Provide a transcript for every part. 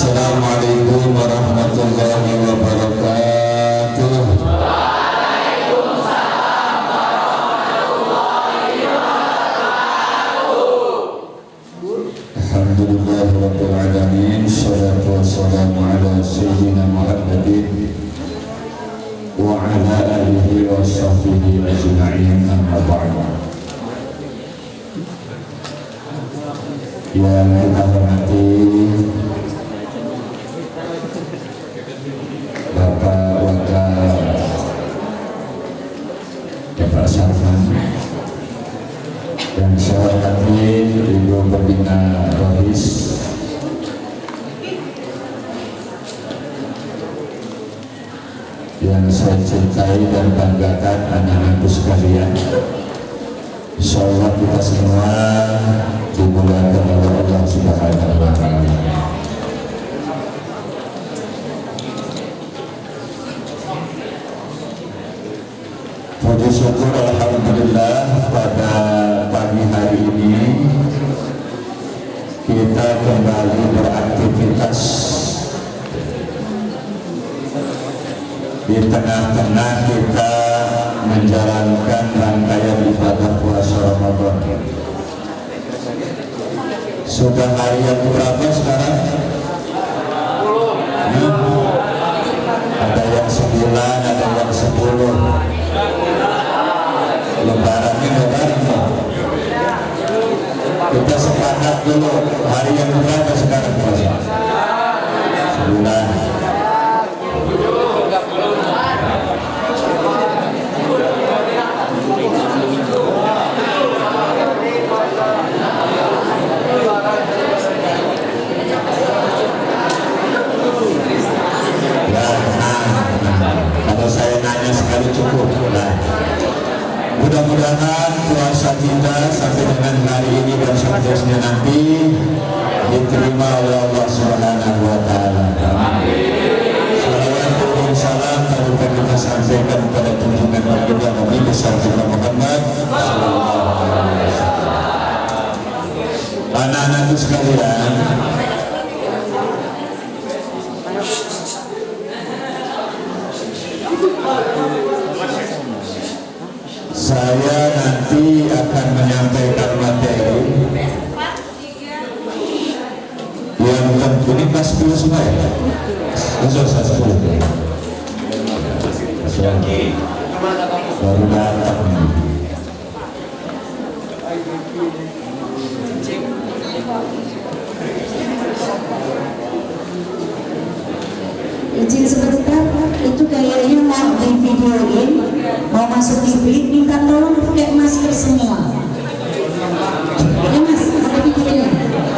Assalamualaikum warahmatullahi wabarakatuh. Waalaikumsalam warahmatullahi wabarakatuh. Alhamdulillahirabbil alamin. Shalatu wassalamu ala sayyidina Muhammadin wa ala alihi wa sahbihi ajma'in, amma ba'du. Yang kita hormati Bapak Wakil Bapak Sarman, yang saya hormati Ibu Pembina Rohis, yang saya cintai dan banggakan anak-anakku sekalian. Insyaallah kita semua dimuliakan oleh Allah Subhanahu wa Ta'ala. Puji syukur alhamdulillah, pada pagi hari ini kita kembali beraktivitas di tengah-tengah kita menjalankan rangkaian ibadah puasa Ramadan. Sudah hari yang berapa sekarang? Ada yang 9, ada yang 10. Lebarannya lebaran. Kita sepakat dulu, hari yang berapa sekarang puasa? 9. Kalau saya nanya sekali cukup. Nah, mudah-mudahan puasa kita sampai dengan hari ini dan seterusnya nanti diterima oleh Allah Subhanahu wa Ta'ala. Salawat dan salam telah kita sampaikan pada junjungan baginda Nabi besar kita Muhammad sallallahu alaihi wasallam. Anak-anakku sekalian, saya nanti akan menyampaikan materi yang tentu ini kelas 10 semua ya? Kelas 10 baru datang. Izin sebentar, itu kayaknya mau di videoin, mau masuk TV, minta tolong pakai masker semua. Ya mas, ada videonya.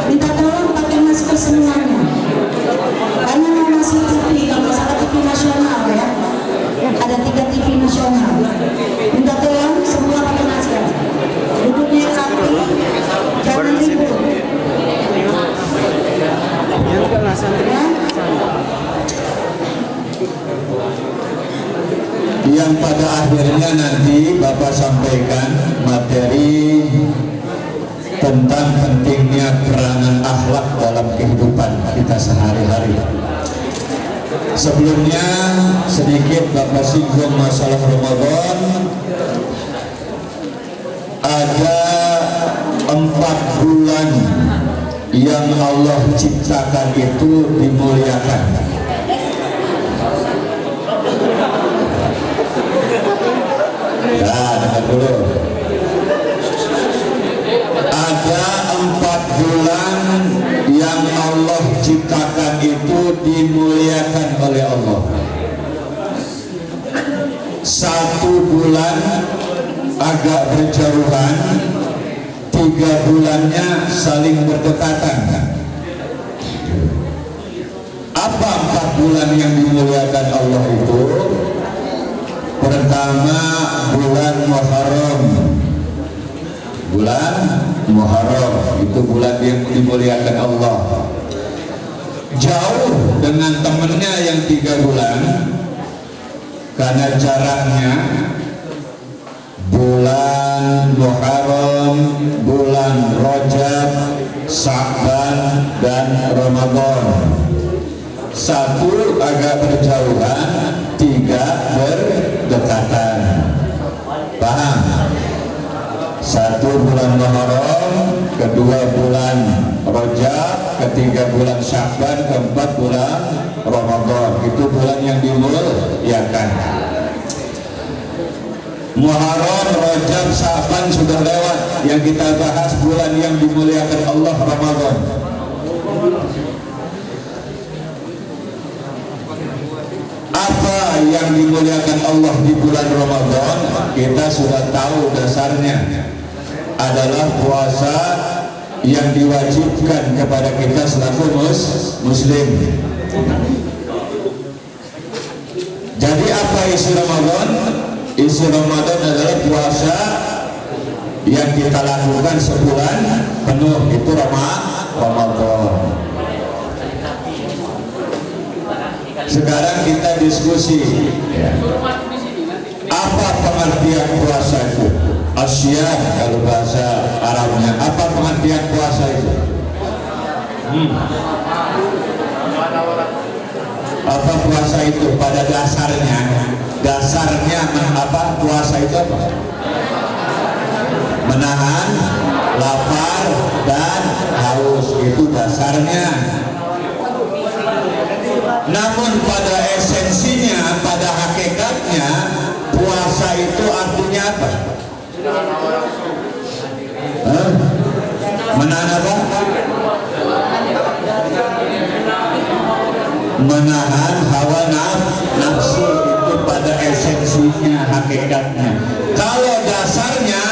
Minta tolong pakai masker semuanya. Karena mau masuk TV, kalau salah TV nasional ya, ada 3 TV nasional. Minta tolong semua pakai masker. Duduknya rapi, jangan ribut. Ya. Yang pada akhirnya nanti Bapak sampaikan materi tentang pentingnya peranan akhlak dalam kehidupan kita sehari-hari. Sebelumnya sedikit Bapak singgung masalah Ramadan. Ada 4 bulan yang Allah ciptakan itu dimuliakan. Nah, dengar dulu. Ada 4 bulan yang Allah ciptakan itu dimuliakan oleh Allah. 1 bulan agak berjauhan, 3 bulannya saling berdekatan. Apa 4 bulan yang dimuliakan Allah itu? Pertama, bulan Muharram. Bulan Muharram itu bulan yang dimuliakan Allah. Jauh dengan temennya yang 3 bulan, karena jaraknya bulan Muharram, bulan Rajab, Sya'ban, dan Ramadan. satu agak berjauhan, tiga berdekatan. Paham? Satu bulan Muharram, kedua bulan Rajab, ketiga bulan Sya'ban, keempat bulan Ramadan. Itu bulan yang dimuliakan. Muharram, Rajab, Sya'ban sudah lewat. Yang kita bahas bulan yang dimuliakan Allah, Ramadan. Apa yang dimuliakan Allah di bulan Ramadan? Kita sudah tahu dasarnya adalah puasa yang diwajibkan kepada kita selaku muslim. Jadi apa isi Ramadan? Isi Ramadan adalah puasa yang kita lakukan sebulan penuh, itu Ramadan. Sekarang kita diskusi, apa pengertian puasa itu? Asyam kalau bahasa Arabnya. Apa pengertian puasa itu? Apa puasa itu pada dasarnya? Dasarnya apa puasa itu apa? Menahan lapar dan haus, itu dasarnya. Namun pada esensinya, pada hakikatnya, puasa itu artinya apa? Menahan apa? Menahan hawa nafsu, itu pada esensinya, hakikatnya. Kalau dasarnya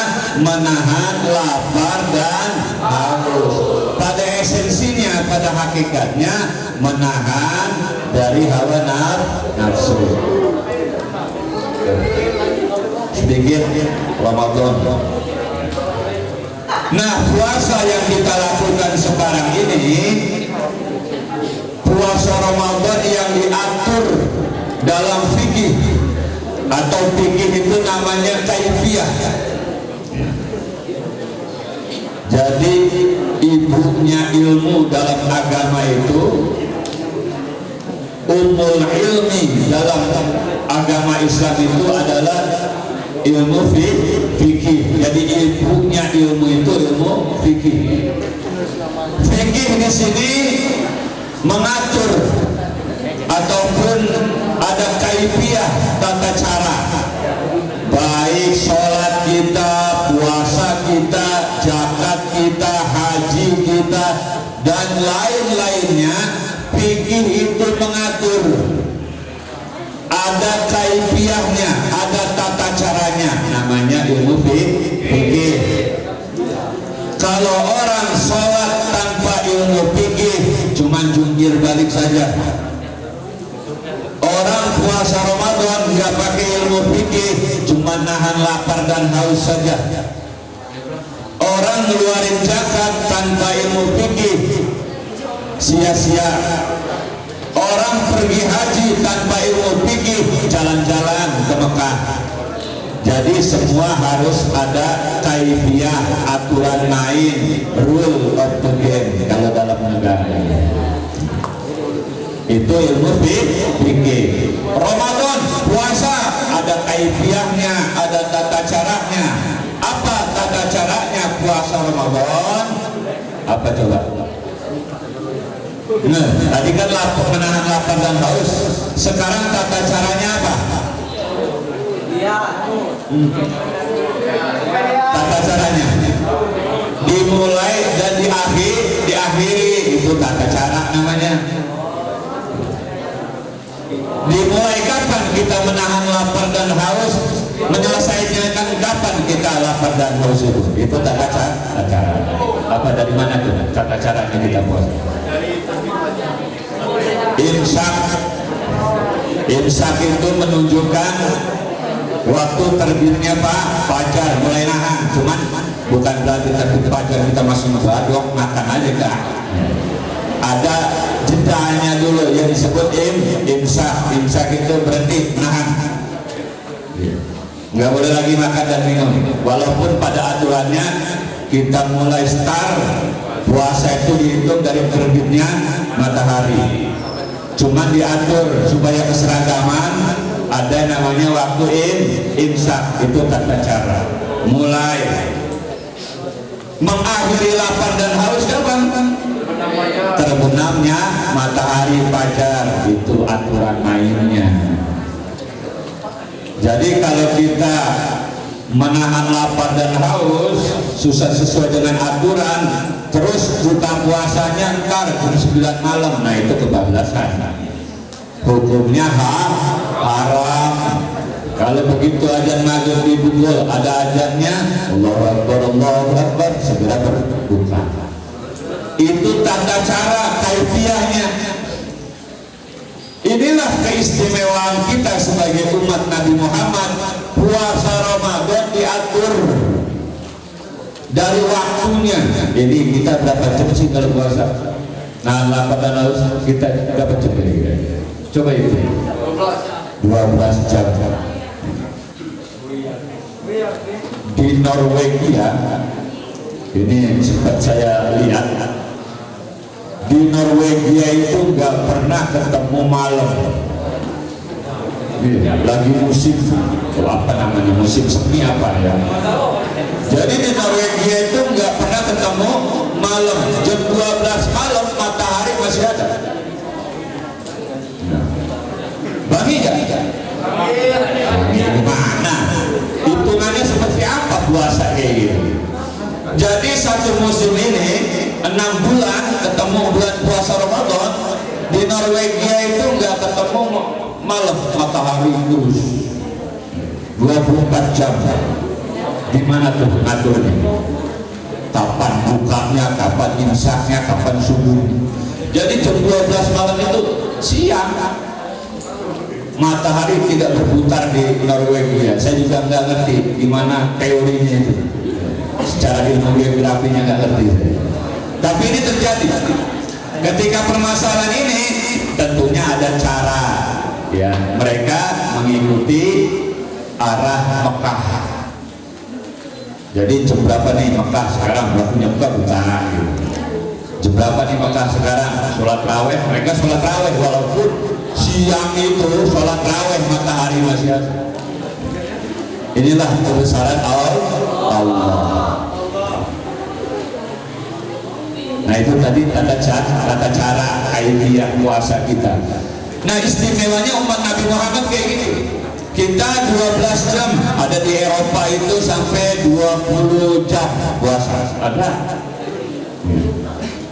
menahan lapar dan haus, pada esensinya, pada hakikatnya menahan dari hawa nafsu. Sedikit Ramadan. Nah, puasa yang kita lakukan sekarang ini, puasa Ramadan yang diatur dalam fikih, atau fikih itu namanya kaifiyah. Jadi ibunya ilmu dalam agama itu, ummul ilmi dalam agama Islam itu adalah ilmu fikih. Jadi ibunya ilmu itu ilmu fikih. Fikih di sini mengatur ataupun ada kaifiyah, tata cara, baik sholat kita, puasa kita, zakat kita, haji kita, dan lain-lainnya. Fikih itu mengatur, ada kaifiyahnya, ada tata caranya, namanya ilmu fikih. Kalau orang sholat tanpa ilmu fikih, cuman jungkir balik saja. Orang puasa Ramadan nggak pakai ilmu fikih, cuman nahan lapar dan haus saja. Orang ngeluarin zakat tanpa ilmu fikih, sia-sia. Orang pergi haji tanpa ilmu fikih, jalan-jalan ke Mekah. Jadi semua harus ada kaifiyah, aturan main, rule of the game kalau dalam negara. Itu ilmu fikih. Ramadan, puasa, ada kaifiyahnya, ada tata caranya. Apa tata caranya puasa Ramadan? Apa coba? Nah, tadi kan menahan lapar dan haus. Sekarang tata caranya apa? Tata caranya dimulai dan diakhiri, itu tata cara namanya. Dimulai kapan kita menahan lapar dan haus, menyelesaikan kapan kita lapar dan haus itu tata cara. Apa dari mana tuh tata caranya kita puasa? Imsak itu menunjukkan waktu terbitnya fajar, mulai nahan. Cuman bukan berarti terbit fajar kita masih badok makan aja, enggak. Ada jedanya dulu yang disebut imsak. Imsak itu berhenti nahan, nggak boleh lagi makan dan minum. Walaupun pada aturannya kita mulai start puasa itu dihitung dari terbitnya matahari. Cuman diatur supaya keseragaman. Ada namanya waktu imsak, itu tata cara. Mulai mengakhiri lapar dan haus kapan? Terbenamnya matahari fajar, itu aturan mainnya. Jadi kalau kita menahan lapar dan haus susah sesuai dengan aturan, terus buka puasanya ntar jam 9 malam, nah itu kebablasan, hukumnya haram. Kalau begitu azan maghrib dibukul, ada azannya, Allahu Akbar, Allahu Akbar, segera berbuka. Itu tata cara, kaifiahnya. Inilah keistimewaan kita sebagai umat Nabi Muhammad. Puasa Ramadan diatur dari waktunya. Jadi kita berapa jam sih kalau puasa? Nah, lapar dan haus kita dapat jam ini. Coba itu 12 jam. Di Norwegia, ini sempat saya lihat, di Norwegia itu nggak pernah ketemu malam. Lagi musim apa namanya, musim semi apa ya. Jadi di Norwegia itu nggak pernah ketemu malam. Jam 12 malam matahari masih ada. Bagi nggak? Gimana? Hitungannya seperti apa puasa kayak gitu? Jadi satu musim ini 6 bulan ketemu bulan puasa Ramadan. Di Norwegia itu nggak ketemu malam, matahari terus 24 jam. Gimana tuh ngaturnya? Kapan bukanya, kapan imsaknya, kapan subuh. Jadi jam 12 malam itu siang. Matahari tidak berputar di Norwegia. Saya juga nggak ngerti gimana teorinya itu. Secara ilmu geografinya nggak ngerti. Tapi ini terjadi. Ketika permasalahan ini tentunya ada cara. Ya, mereka mengikuti arah Mekah. Jadi jam berapa nih Mekah sekarang? Waktunya buka buka. Jam berapa nih Mekah sekarang? Sholat raweh. Mereka sholat raweh walaupun siang itu sholat raweh matahari masih ada. Inilah kebesaran Allah. Nah itu tadi tata cara kaifiah puasa kita. Nah istimewanya umat Nabi Muhammad kayak gini. Kita 12 jam, ada di Eropa itu sampai 20 jam puasa. Ada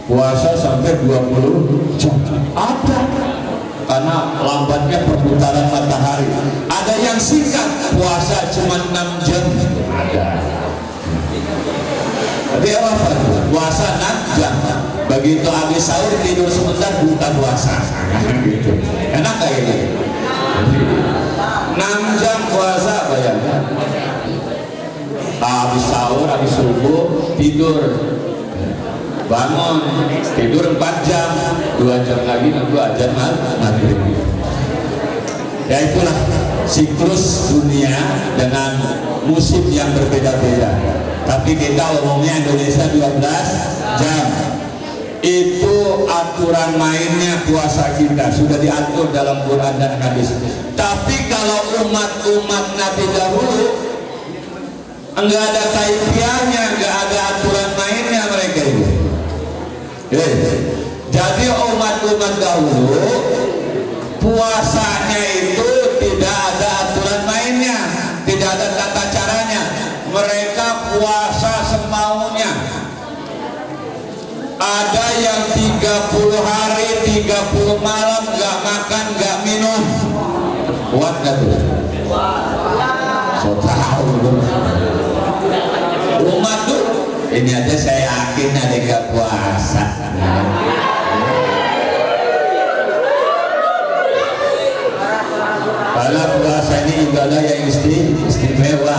puasa sampai 20 jam. Ada. Karena lambatnya perputaran matahari. Ada yang singkat, puasa cuma 6 jam. Ada. Di Eropa puasa 6 jam. Begitu habis sahur tidur sebentar buka puasa. Gitu. Enak kayak gitu. 6 jam puasa, bayangkan. Habis sahur, habis subuh tidur. Bangun, tidur 4 jam, 2 jam lagi nunggu azan maghrib. Ya itulah siklus dunia dengan musim yang berbeda-beda. Tapi kita umumnya Indonesia 12 jam. Itu aturan mainnya puasa kita, sudah diatur dalam Quran dan hadis. Tapi kalau umat-umat Nabi dahulu enggak ada kaifiahnya, enggak ada aturan mainnya mereka itu. Jadi umat-umat dahulu puasanya itu tidak ada aturan mainnya, tidak ada tata caranya. Mereka puasa semaunya. Ada yang 30 hari 30 malam gak makan gak minum. Kuat gak tuh? So tahu umat tuh. Ini aja saya yakin ada gak puasa. Kalau puasa ini ibadah yang istimewa.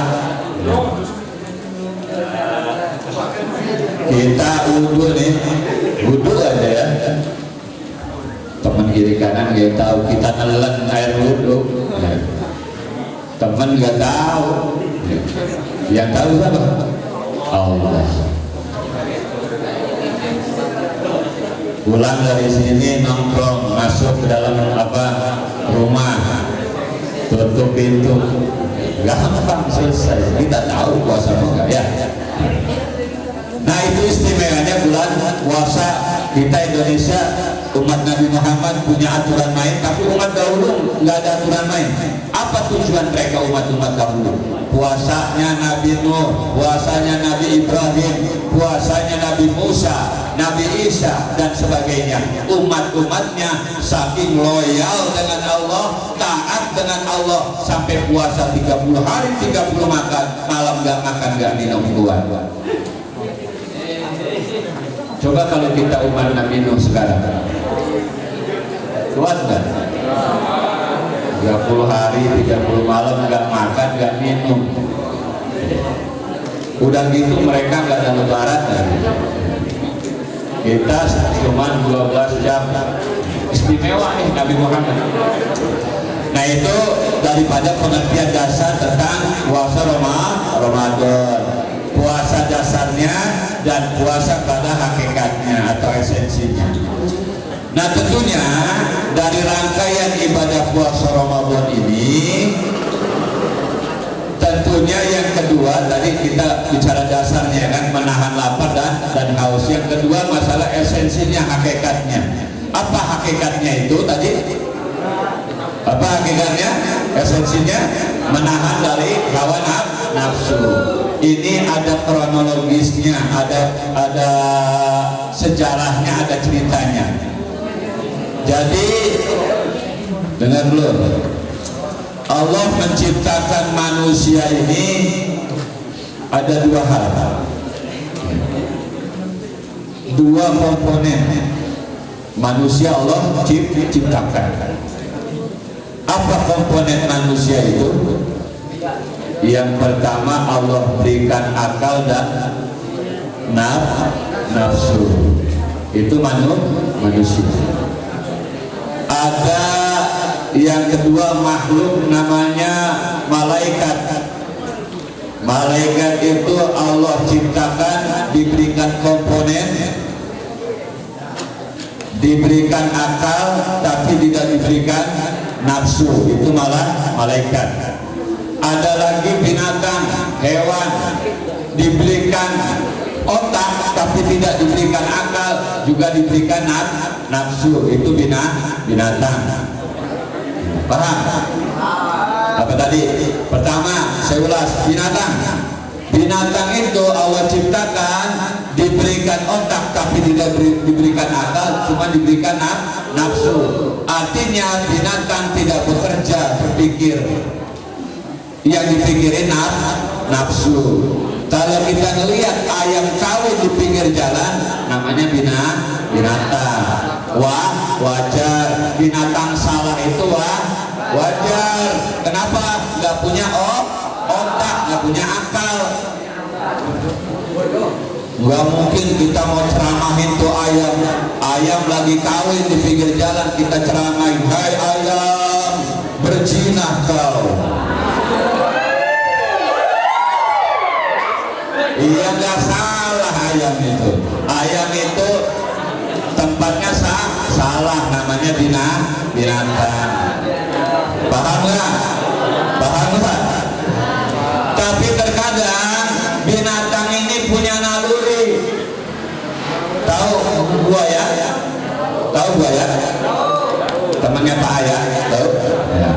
Kita wudhu nih, wudhu aja ya. Teman kiri kanan gak tahu, kita nelen air wudhu. Teman gak tahu, yang tahu apa? Allah. Pulang dari sini nongkrong, masuk ke dalam pintu, gampang selesai. Kita tahu puasa enggak ya. Nah itu istimewanya bulan puasa kita Indonesia. Umat Nabi Muhammad punya aturan main, tapi umat dahulu nggak ada aturan main. Apa tujuan mereka umat-umat dahulu? Puasanya Nabi Nuh, puasanya Nabi Ibrahim, puasanya Nabi Musa, Nabi Isa dan sebagainya. Umat-umatnya saking loyal dengan Allah, taat dengan Allah, sampai puasa 30 hari 30 makan, malam nggak makan nggak minum kuat. Coba kalau kita umat Nabi Nuh sekarang, kuat nggak? 30 hari 30 malam nggak makan nggak minum. Udah gitu mereka nggak ada lebaran lagi. Kita cuma 12 jam. Istimewa nih Nabi Muhammad. Nah itu daripada pengertian dasar tentang puasa Ramadan, puasa dasarnya dan puasa pada hakikatnya atau esensinya. Nah tentunya dari rangkaian ibadah puasa Ramadan ini, tentunya yang kedua tadi kita bicara dasarnya kan, menahan lapar dan haus. Yang kedua masalah esensinya, hakikatnya. Apa hakikatnya itu tadi? Apa hakikatnya? Esensinya menahan dari hawa nafsu. Ini ada kronologisnya, ada sejarahnya, ada ceritanya. Jadi dengar dulu, Allah menciptakan manusia ini ada dua hal, dua komponen manusia Allah ciptakan. Apa komponen manusia itu? Yang pertama Allah berikan akal dan nafsu. Itu manusia. Ada yang kedua makhluk namanya malaikat. Malaikat itu Allah ciptakan, diberikan komponen, diberikan akal, tapi tidak diberikan nafsu. Itu malah malaikat. Ada lagi binatang, hewan, diberikan otak tapi tidak diberikan akal, juga diberikan nafsu. Itu binatang. Paham? Apa tadi? Pertama saya ulas, binatang. Binatang itu Allah ciptakan, diberikan otak tapi tidak diberikan akal, cuma diberikan nafsu. Artinya binatang tidak bekerja, berpikir. Yang dipikirin nafsu. Kalau kita ngelihat ayam kawin di pinggir jalan, namanya binatang. Wajar. Binatang salah itu wajar. Kenapa? Nggak punya otak, nggak punya akal. Nggak mungkin kita mau ceramahin tuh ayam lagi kawin di pinggir jalan, kita ceramahin, hai ayam, berjinah kau. Iya, nggak salah ayam itu. Ayam itu tempatnya salah, namanya binatang. Paham nggak? Paham nggak? Tapi terkadang binatang ini punya naluri. Tahu buaya? Tahu buaya? Temannya Pak Ayah, tahu? Ya.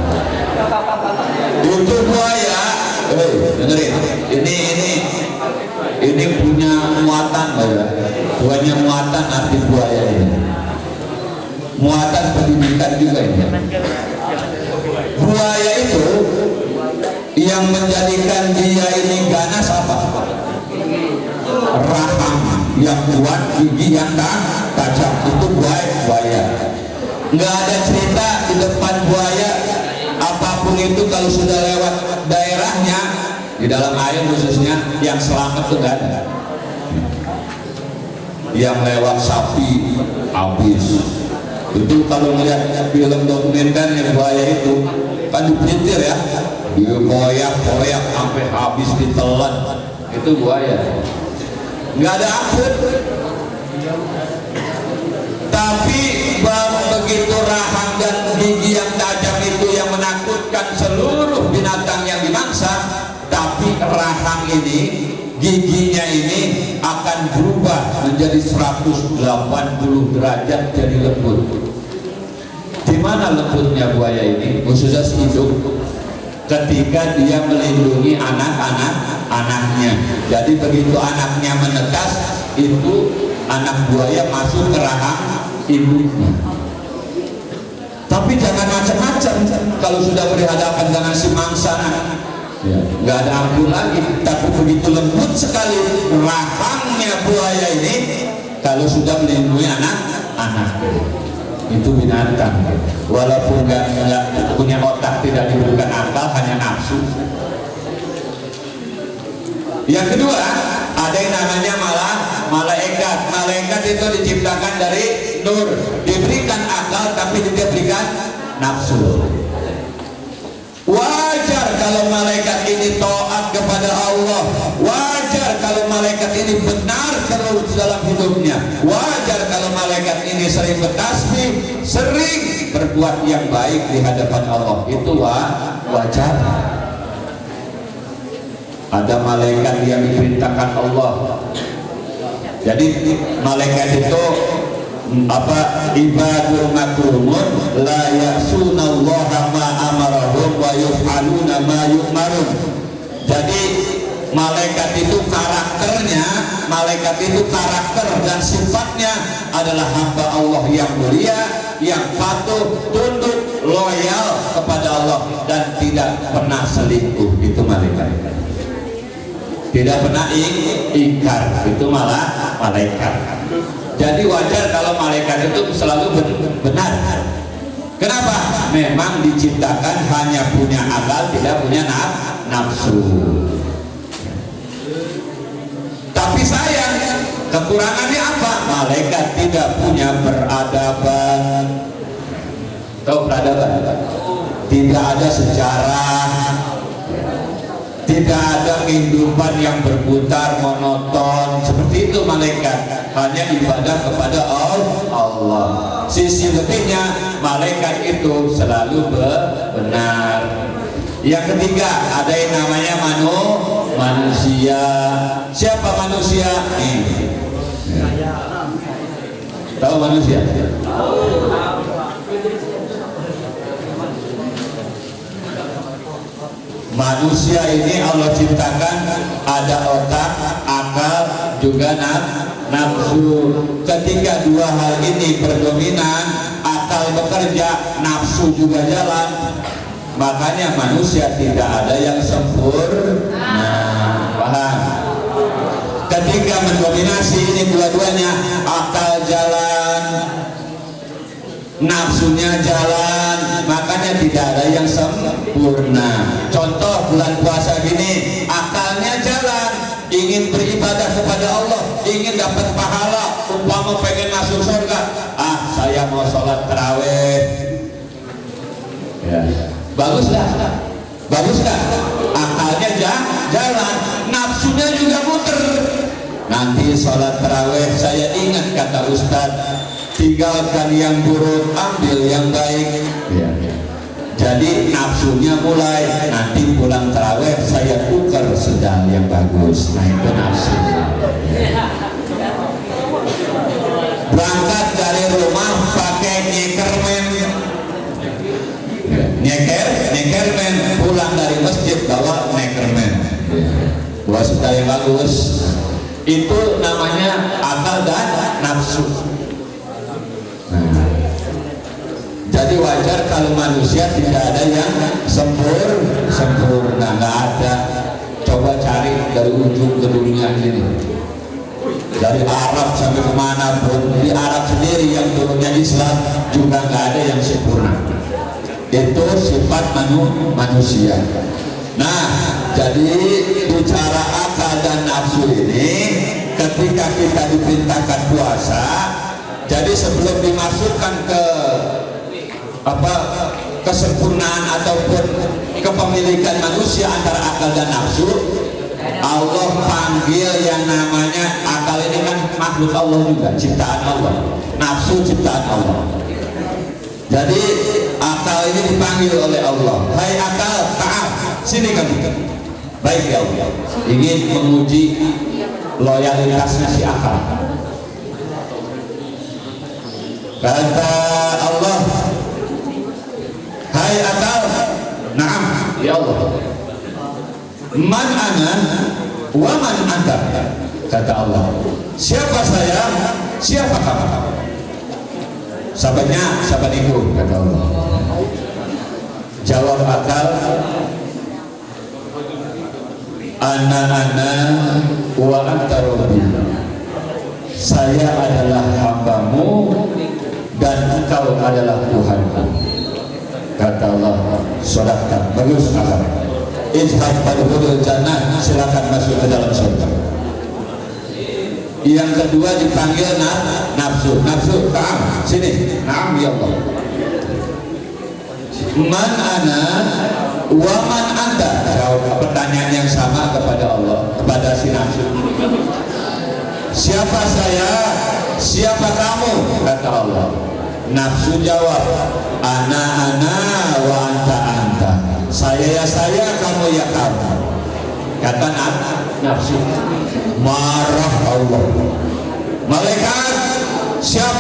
Itu buaya. Dengerin. Ini punya muatan, ya. Buahnya muatan, arti buaya ini. Muatan pendidikan juga ini. Buaya itu yang menjadikan dia ini ganas apa? Rahang yang kuat, gigi yang tajam, itu buaya. Nggak ada cerita di depan buaya apapun itu kalau sudah lewat daerahnya, di dalam air khususnya, yang selamat itu nggak ada. Yang lewat sapi habis. Itu kalau melihat film dokumenter yang buaya itu kan dipelintir ya, digoyak-goyak sampai habis, ditelan. Itu buaya. Nggak ada ampun. Tapi begitu rahang dan gigi yang tajam itu yang menakutkan seluruh ini, giginya ini akan berubah menjadi 180 derajat jadi lembut. Di mana lembutnya buaya ini? Khususnya hidup ketika dia melindungi anak-anaknya. Jadi begitu anaknya menetas, itu anak buaya masuk ke rahang ibunya. Tapi jangan macam-macam kalau sudah berhadapan dengan si mangsa, nggak ada ampun lagi. Tapi begitu lembut sekali rahangnya buaya ini kalau sudah melindungi anak-anak. Itu binatang, walaupun nggak punya otak, tidak diberikan akal, hanya nafsu. Yang kedua, ada yang namanya malaikat. Malaikat itu diciptakan dari nur, diberikan akal tapi tidak diberikan nafsu. Wajar kalau malaikat ini taat kepada Allah, wajar kalau malaikat ini benar terus dalam hidupnya, wajar kalau malaikat ini sering bertasbih, sering berbuat yang baik di hadapan Allah. Itu wajar. Ada malaikat yang diperintahkan Allah. Jadi malaikat itu ibadur makrumun la ya'sunallaha ma amarahum wa yuf'aluna ma yu'marun. Jadi malaikat itu karakter dan sifatnya adalah hamba Allah yang mulia, yang patuh, tunduk, loyal kepada Allah dan tidak pernah selingkuh. Itu malaikat. Tidak pernah ingkar. Itu malah malaikat. Jadi wajar kalau malaikat itu selalu benar. Kenapa? Memang diciptakan hanya punya akal, tidak punya nafsu. Tapi sayang, kekurangannya apa? Malaikat tidak punya peradaban. Tahu peradaban? Tidak ada sejarah, tidak ada kehidupan yang berputar monoton. Seperti itu malaikat. Hanya ibadah kepada Allah. Sisi lebihnya malaikat itu selalu benar. Yang ketiga, ada yang namanya manusia. Siapa manusia? Tahu manusia? Manusia ini Allah ciptakan ada otak, akal, juga nafsu. Ketika dua hal ini berdominan, akal bekerja, nafsu juga jalan, makanya manusia tidak ada yang sempurna. Paham? Ketika mendominasi ini dua-duanya, akal jalan, nafsunya jalan, makanya tidak ada yang sempurna. Contoh bulan puasa gini, akalnya jalan, ingin beribadah kepada Allah, ingin dapat pahala, umpama pengen masuk surga, saya mau sholat tarawih. Ya. Bagus dah, akalnya jalan, nafsunya juga muter. Nanti sholat tarawih saya ingat kata Ustadz, tinggalkan yang buruk, ambil yang baik. Ya. Jadi nafsunya mulai, nanti pulang tarawih saya tukar sedang yang bagus. Nah itu nafsu. Berangkat dari rumah pakai nyekermen, nyekermen, pulang dari masjid bawa nyekermen, bawa sedang yang bagus. Itu namanya akal dan nafsu. Jadi wajar kalau manusia tidak ada yang sempurna, nggak ada. Coba cari dari ujung ke dunia ini, dari Arab sampai kemana pun, di Arab sendiri yang turunnya Islam juga nggak ada yang sempurna. Itu sifat manusia. Nah, jadi bicara akal dan nafsu ini, ketika kita diperintahkan puasa, jadi sebelum dimasukkan ke kesempurnaan ataupun kepemilikan manusia antara akal dan nafsu, Allah panggil yang namanya akal ini kan makhluk Allah juga, ciptaan Allah, nafsu ciptaan Allah. Jadi akal ini dipanggil oleh Allah, hai akal, taat, sini kamu. Baik ya Allah, ingin menguji loyalitasnya si akal. Kata Allah, hai akal, naam ya Allah. Man ana wa man anta. Kata Allah, siapa saya, siapa kamu? Sahabatnya, sahabat ibu, kata Allah. Jawab akal, ana wa anta rabbi. Saya adalah hambamu dan engkau adalah Tuhanku. Kata Allah, sodakta, bagus akal. Izhab fadkhulul jannah, silakan masuk ke dalam surga. Yang kedua dipanggil nafsu. Nafsu, naam, sini. Naam ya Allah. Man ana wa man anta. Jawab pertanyaan yang sama kepada Allah, kepada si nafsu. Siapa saya, siapa kamu? Kata Allah. Nafsu jawab, ana wa anta anta. Saya ya saya, kamu ya kamu. Kata nafsu. Marah Allah. Malaikat, siap,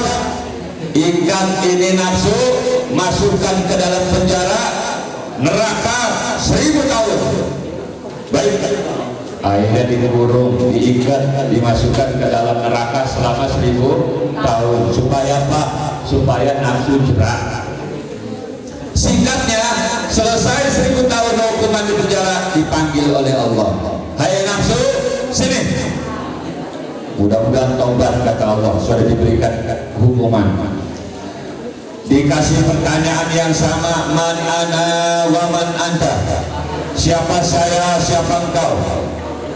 ikat ini nafsu, masukkan ke dalam penjara neraka 1000 tahun. Baik, akhirnya dikurung, diikat, dimasukkan ke dalam neraka selama 1000 tahun. Supaya apa? Supaya nafsu jerak. Singkatnya, selesai 1000 tahun hukuman di penjara, dipanggil oleh Allah. Hai nafsu, sini. Mudah-mudahan taubat, kata Allah, sudah diberikan hukuman. Dikasih pertanyaan yang sama, man ana wa man anta. Siapa saya, siapa engkau?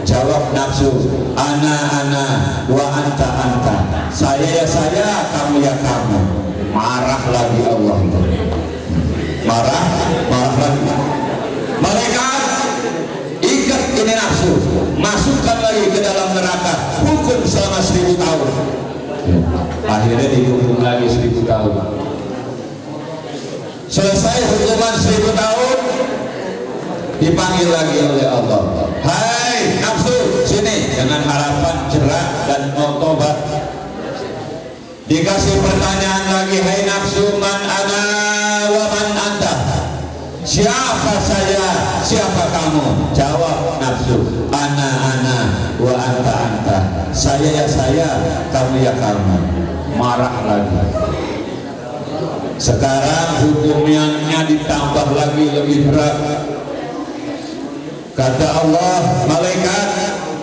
Jawab nafsu, ana wa anta anta. Saya ya saya, kamu ya kamu. Marah lagi Allah. Marah lagi. Malaikat, ikat ini nafsu, masukkan lagi ke dalam neraka, hukum selama 1000 tahun. Akhirnya dihukum lagi 1000 tahun. Selesai hukuman 1000 tahun, dipanggil lagi oleh Allah. Hai nafsu, sini, dengan harapan jerak dan mau tobat. Dikasih pertanyaan lagi, hai nafsu, man ana wa man anta. Siapa saya, siapa kamu? Jawab nafsu, ana wa anta anta. Saya ya saya, kamu ya kamu. Marah lagi. Sekarang hukumnya ditambah lagi lebih berat. Kata Allah, malaikat,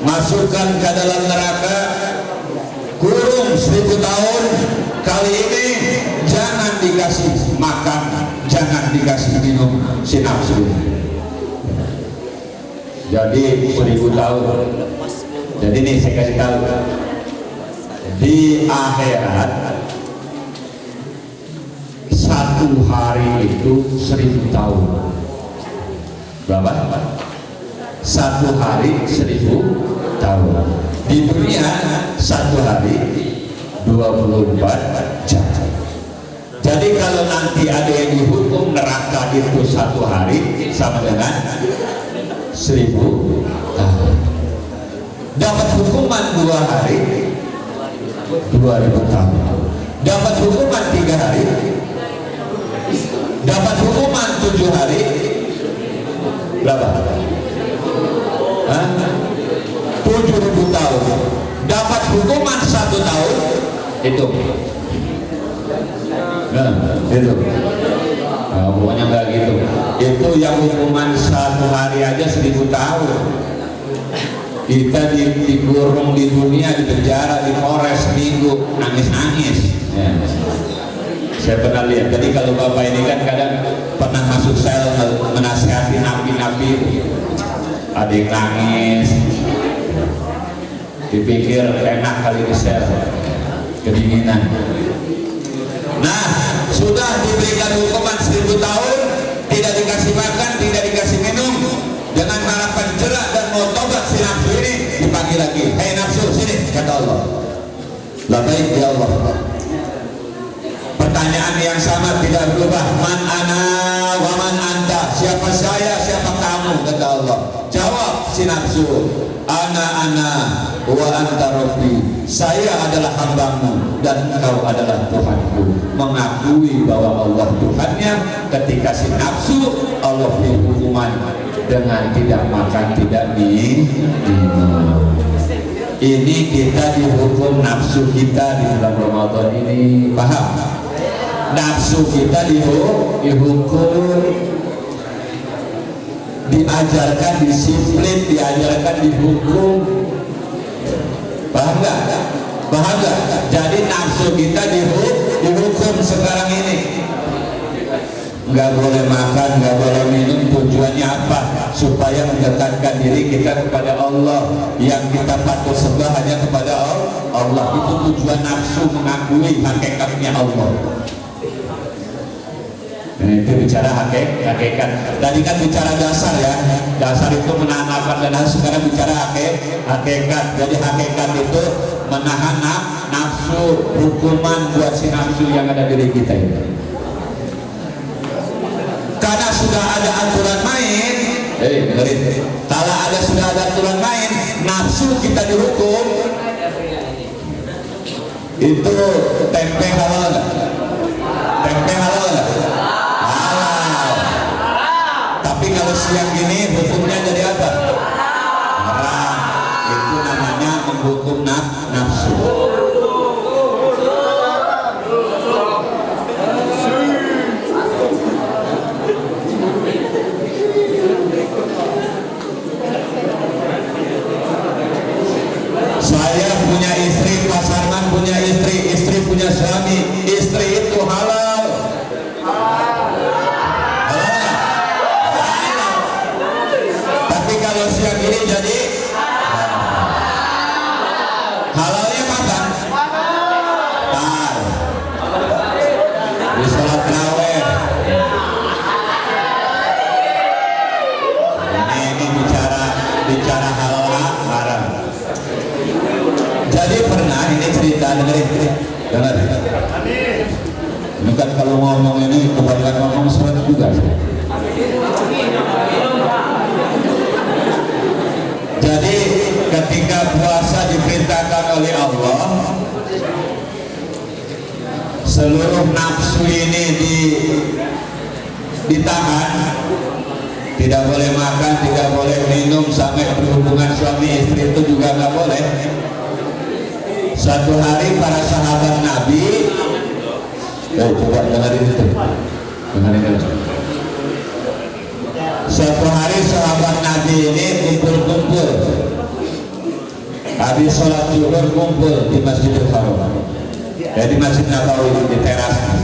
masukkan ke dalam neraka, kurung 1000 tahun. Kali ini jangan dikasih makan, jangan dikasih minum si nafsu. Jadi 1000 tahun. Jadi nih saya kasih tahu, di akhirat 1 hari itu 1000 tahun. Berapa? 1 hari 1000 tahun. Di dunia 1 hari 24 jam. Jadi kalau nanti ada yang dihukum neraka itu 1 hari sama dengan 1000 tahun. Dapat hukuman 2 hari 2000 tahun. Dapat hukuman 3 hari. Dapat hukuman 7 hari. Berapa? 7.000 tahun. Dapat hukuman 1 tahun. Itu. Nah, itu. Nah, pokoknya enggak gitu. Itu yang hukuman 1 hari aja 1000 tahun. Kita dikurung di dunia, di penjara, di Polres seminggu, nangis-nangis. Ya. Saya pernah lihat. Jadi kalau bapak ini kan kadang pernah masuk sel menasihati napi-napi, ada yang nangis, dipikir enak kali di sel, kedinginan. Nah, sudah diberikan hukuman 1000 tahun, tidak dikasih makan, tidak dikasih minum, dengan harapan jerak dan mau tobat si nafsu ini, dipanggil lagi, hei nafsu sini, kata Allah. Baik ya Allah. Pertanyaan yang sama tidak berubah, man ana wa man anta. Siapa saya, siapa kamu, kata Allah. Jawab si nafsu, ana wa anta rabbi, saya adalah hambamu dan engkau adalah Tuhanku. Mengakui bahwa Allah Tuhannya. Ketika si nafsu, Allah beri hukuman dengan tidak makan, tidak minum. Ini kita dihukum nafsu kita di bulan Ramadan ini, paham? Nafsu kita dihukum, diajarkan disiplin, diajarkan dihukum, paham nggak? Paham nggak? Jadi nafsu kita dihukum sekarang ini. Nggak boleh makan, nggak boleh minum. Tujuannya apa? Supaya mendekatkan diri kita kepada Allah. Yang kita patut sembah hanya kepada Allah. Itu tujuan nafsu, mengakui hakikatnya Allah. Nah, itu bicara hakikat. Tadi kan bicara dasar ya. Dasar itu menahan lapar dan haus. Sekarang bicara hakikat. Jadi hakikat itu menahan nafsu, hukuman buat si nafsu yang ada di diri kita ini. Karena sudah ada aturan main, dengerin. Kalau sudah ada aturan main, nafsu kita dihukum. Itu tempe halal nggak? Tempe halal nggak? Halal. Tapi kalau siang gini hukumnya jadi apa? Haram. Itu namanya menghukum nafsu. Saya punya istri, Pak Sarman punya istri, istri punya suami, istri itu halal. Halal. Tapi kalau siang ini jadi halalnya kapan? Tar. Di sholat tarawih. Ini bicara halal haram. Jadi pernah ini cerita, dengar. Ini kan kalau ngomong ini kebanyakan ngomong surat juga. Jadi ketika puasa diperintahkan oleh Allah, seluruh nafsu ini ditahan, tidak boleh makan, tidak boleh minum, sampai berhubungan suami istri itu juga nggak boleh. Satu hari para sahabat Nabi, coba dengerin itu, dengerin itu. Suatu hari sahabat Nabi ini kumpul-kumpul, habis sholat zuhur kumpul di Masjidil Haram, di Masjid Nabawi di teras.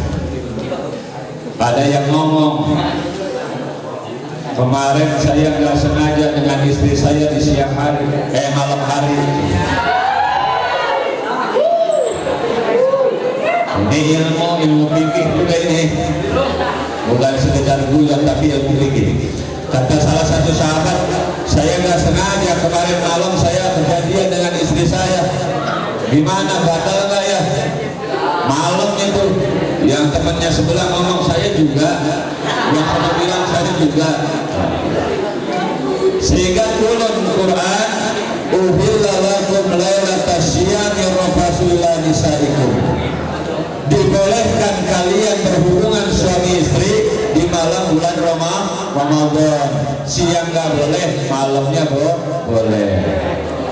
Ada yang ngomong, kemarin saya nggak sengaja dengan istri saya di siang hari, malam hari. Ini ilmu fikih juga ini, bukan sekedar guyon tapi ilmu fikih. Kata salah satu sahabat, saya nggak sengaja kemarin malam saya kejadian dengan istri saya. Gimana, batal nggak ya? Malam itu yang temannya sebelah ngomong saya juga, yang sama bilang saya juga. Sehingga turun Quran, uhilla lakum lailatas syiyami rafasu ila nisaikum. Dibolehkan kalian berhubungan suami istri di malam bulan Ramadan. Siang nggak boleh, malamnya boleh.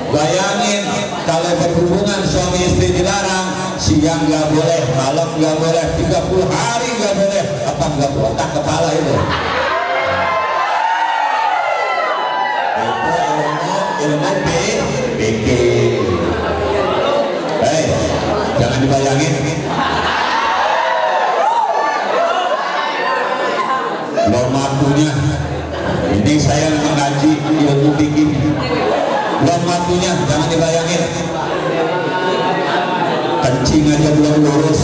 Bayangin kalau berhubungan suami istri dilarang, siang nggak boleh, malam nggak boleh, 30 hari nggak boleh. Apa nggak botak kepala itu? Itu ilmu pikir. Jangan dibayangin. Belum waktunya. Ini saya mengaji ilmu fikih. Belum waktunya, jangan dibayangin. Kencing aja belum lurus.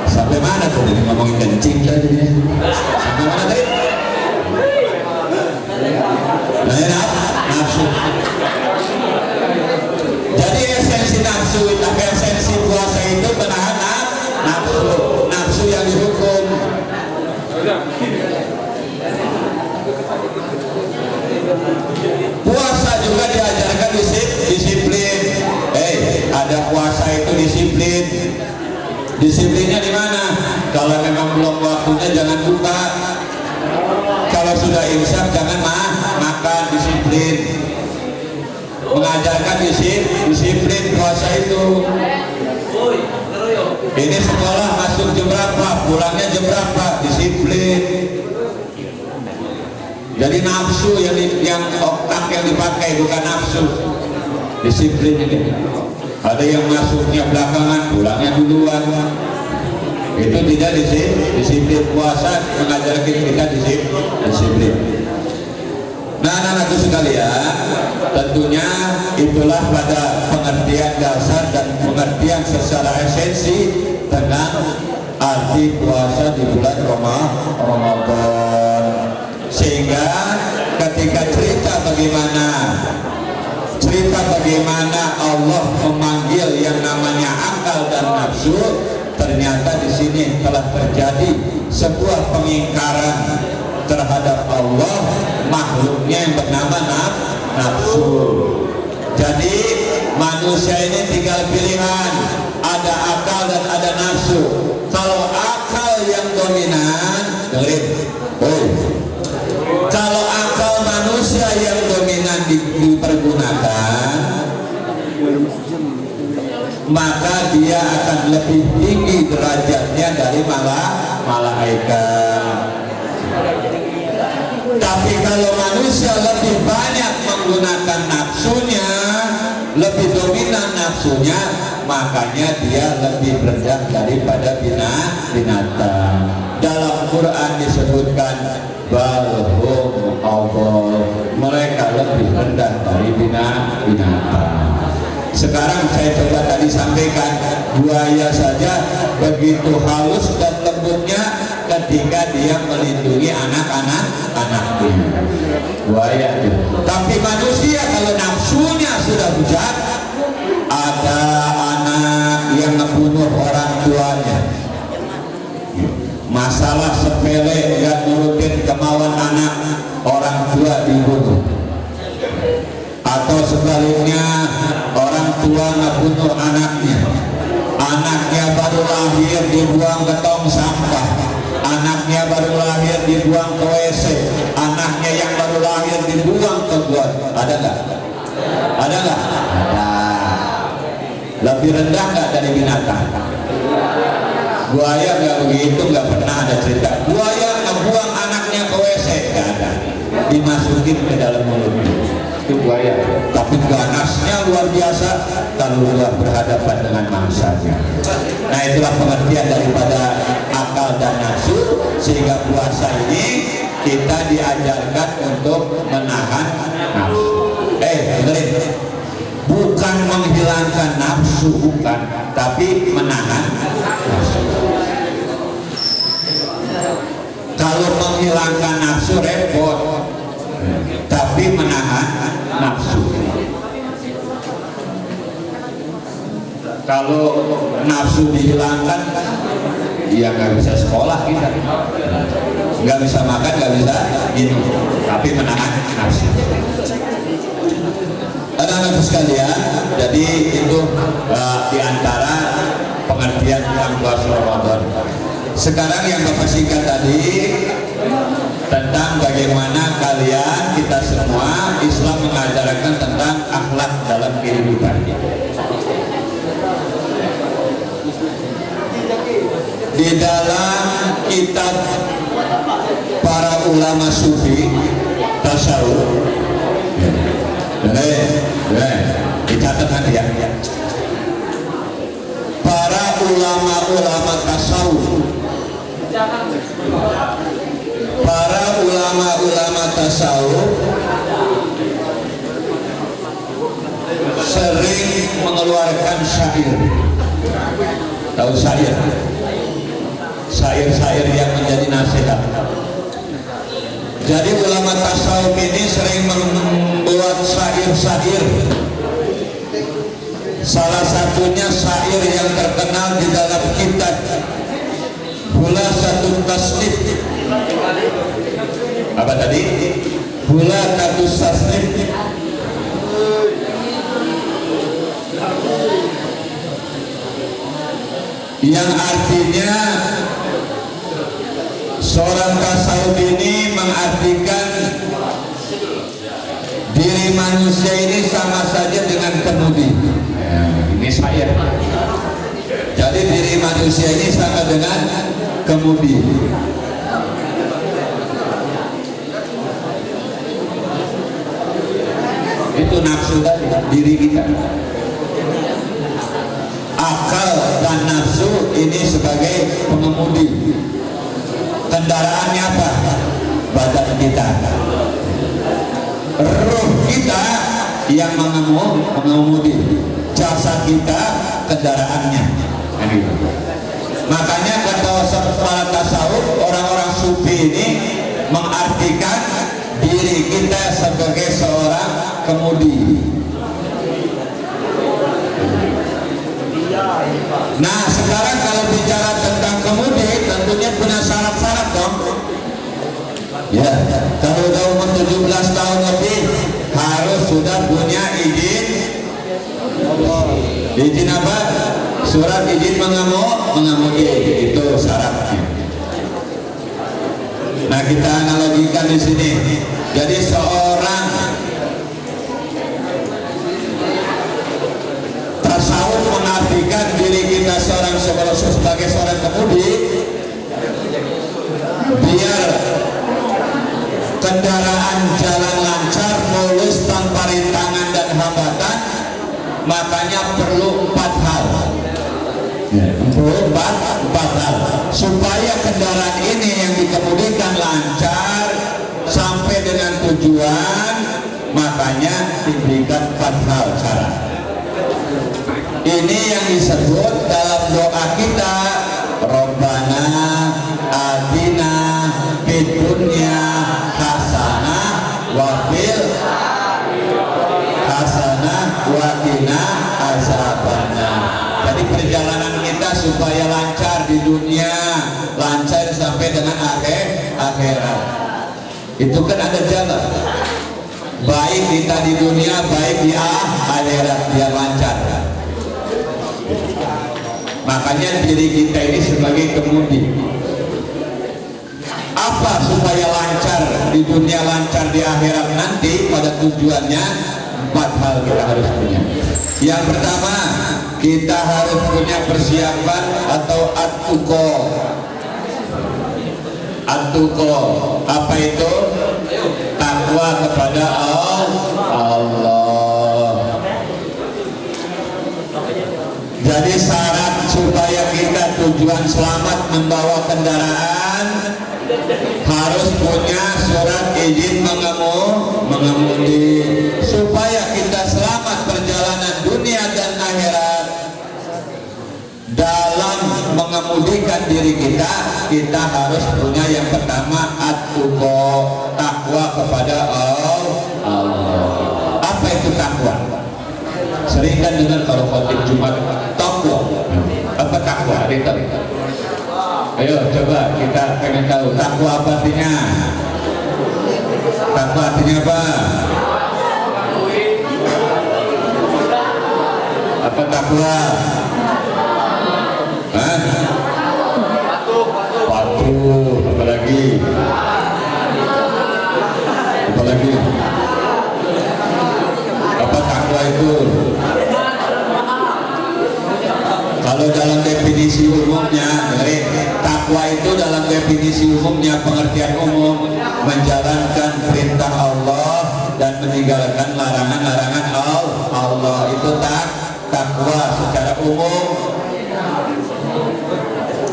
Sampai mana tuh jadi ngomongin kencing tadi? Sampai mana tadi? Nafsu. Jadi esensi nafsu, tapi esensi puasa itu menahan nafsu. Nafsu yang Disiplinnya di mana? Kalau memang belum waktunya jangan buka. Kalau sudah imsak jangan makan, disiplin. Mengajarkan disiplin puasa itu. Ini sekolah masuk jam berapa, pulangnya jam berapa, disiplin. Jadi nafsu yang otak yang dipakai bukan nafsu, disiplin ini. Ada yang masuknya belakangan, pulangnya duluan. Itu tidak disiplin. Puasa mengajarkan kita disiplin. Nah, anak-anakku sekalian, tentunya itulah pada pengertian dasar dan pengertian secara esensi tentang arti puasa di bulan Ramadan. Sehingga ketika cerita bagaimana Allah memanggil yang namanya akal dan nafsu, ternyata di sini telah terjadi sebuah pengingkaran terhadap Allah, makhluknya yang bernama nafsu. Jadi manusia ini tinggal pilihan, ada akal dan ada nafsu. Kalau akal yang dominan, kalau akal manusia yang dominan dipergunakan, maka dia akan lebih tinggi derajatnya dari malaikat. Tapi kalau manusia lebih banyak menggunakan nafsunya, lebih dominan nafsunya, makanya dia lebih rendah daripada binatang. Dalam Quran disebutkan balhum awal, mereka lebih rendah dari binatang. Sekarang saya coba tadi sampaikan, buaya saja begitu halus dan lembutnya ketika dia melindungi anak-anaknya. Buaya itu. Tapi manusia kalau nafsunya sudah bujat, ada anak yang membunuh orang tuanya. Masalah sepele yang nurutin kemauan anak, orang tua dibunuh. Atau sebaliknya, orang tua ngebunuh anaknya. Anaknya baru lahir dibuang ke tong sampah. Anaknya baru lahir dibuang ke WC. Anaknya yang baru lahir dibuang ke got. Ada nggak? Ada nggak? Ada. Lebih rendah nggak dari binatang? Buaya nggak begitu, nggak pernah ada cerita. Buaya ngebuang anaknya ke WC, nggak ada. Dimasukin ke dalam mulutnya. Itu buaya. Tapi ganasnya luar biasa kalau luar berhadapan dengan mangsanya. Nah, itulah pengertian daripada akal dan nafsu, sehingga puasa ini kita diajarkan untuk menahan nafsu. Dengerin, bukan menghilangkan nafsu, bukan, tapi menahan nafsu. Kalau menghilangkan nafsu repot, tapi menahan nafsu. Kalau nafsu dihilangkan, ya nggak bisa sekolah kita, nggak bisa makan, nggak bisa minum, tapi menahan nafsu. Anak-anak sekalian, jadi itu diantara pengertian tentang puasa Ramadan. Sekarang yang Bapak singkat tadi tentang bagaimana kalian, kita semua, Islam mengajarkan tentang akhlak dalam kehidupan. Di dalam kitab para ulama sufi tasawuf, dicatat nanti ya. Para ulama tasawuf, para ulama tasawuf sering mengeluarkan syair. Tahu syair? Syair-syair yang menjadi nasihat. Jadi ulama tasawuf ini sering membuat syair-syair. Salah satunya syair yang terkenal di dalam kitab Khulasatul Tasnif. Apa tadi? Khulasatul Tasnif. yang artinya seorang tasawuf ini mengartikan diri manusia ini sama saja dengan kemudi. Ini saya. Jadi diri manusia ini sama dengan kemudi. Itu nafsu tadi, diri kita. Akal dan nafsu ini sebagai pengemudi. Kendaraannya apa? Badan kita. Ruh kita yang mengemudi. Jasad kita kendaraannya. Makanya kata para tasawuf, orang-orang sufi ini mengartikan diri kita sebagai seorang kemudi. Nah, sekarang kalau bicara tentang kemudi, tentunya punya syarat-syarat dong. Ya, kalau udah umur 17 tahun lebih harus sudah punya izin. Izin apa? Surat izin mengemudi, itu syaratnya. Nah, kita analogikan di sini. Jadi seorang tasawuf mengartikan diri kita sebagai seorang kemudi, biar kendaraan jalan lancar, mulus tanpa rintangan dan hambatan, makanya perlu 4 hal. Empat hal supaya kendaraan ini yang dikemudikan lancar sampai dengan tujuan, makanya diberikan 4 hal syarat. Ini yang disebut dalam doa kita, Rabbana atina fid dunya hasanah wa fil hasanah wa qina azabannar. Jadi perjalanan kita supaya lancar di dunia, lancar sampai dengan akhirat. Itu kan ada jalan. Baik kita di dunia, baik di akhirat, biar lancar. Makanya diri kita ini sebagai kemudi. Apa supaya lancar di dunia, lancar di akhirat nanti pada tujuannya? 4 hal kita harus punya. Yang pertama, kita harus punya persiapan atau at-tuqa. At-tuqa, apa itu? Takwa kepada Allah. Jadi syarat supaya kita tujuan selamat membawa kendaraan harus punya surat izin mengemudi. Supaya kita selamat perjalanan dunia dan akhirat, dalam mengemudikan diri kita, kita harus punya yang pertama at-tuqa, takwa kepada Allah. Apa itu takwa? Sering kan dengar kalau khotib Jumat, takwa. Apa takwa? Ayo coba kita pengen tahu takwa apa artinya. Takwa artinya apa? Apa takwa? Hah? Patuh. Apa lagi? Apa lagi? Apa takwa itu? Kalau dalam definisi umumnya, takwa itu dalam definisi umumnya, pengertian umum, menjalankan perintah Allah dan meninggalkan larangan-larangan Allah. Itu takwa secara umum.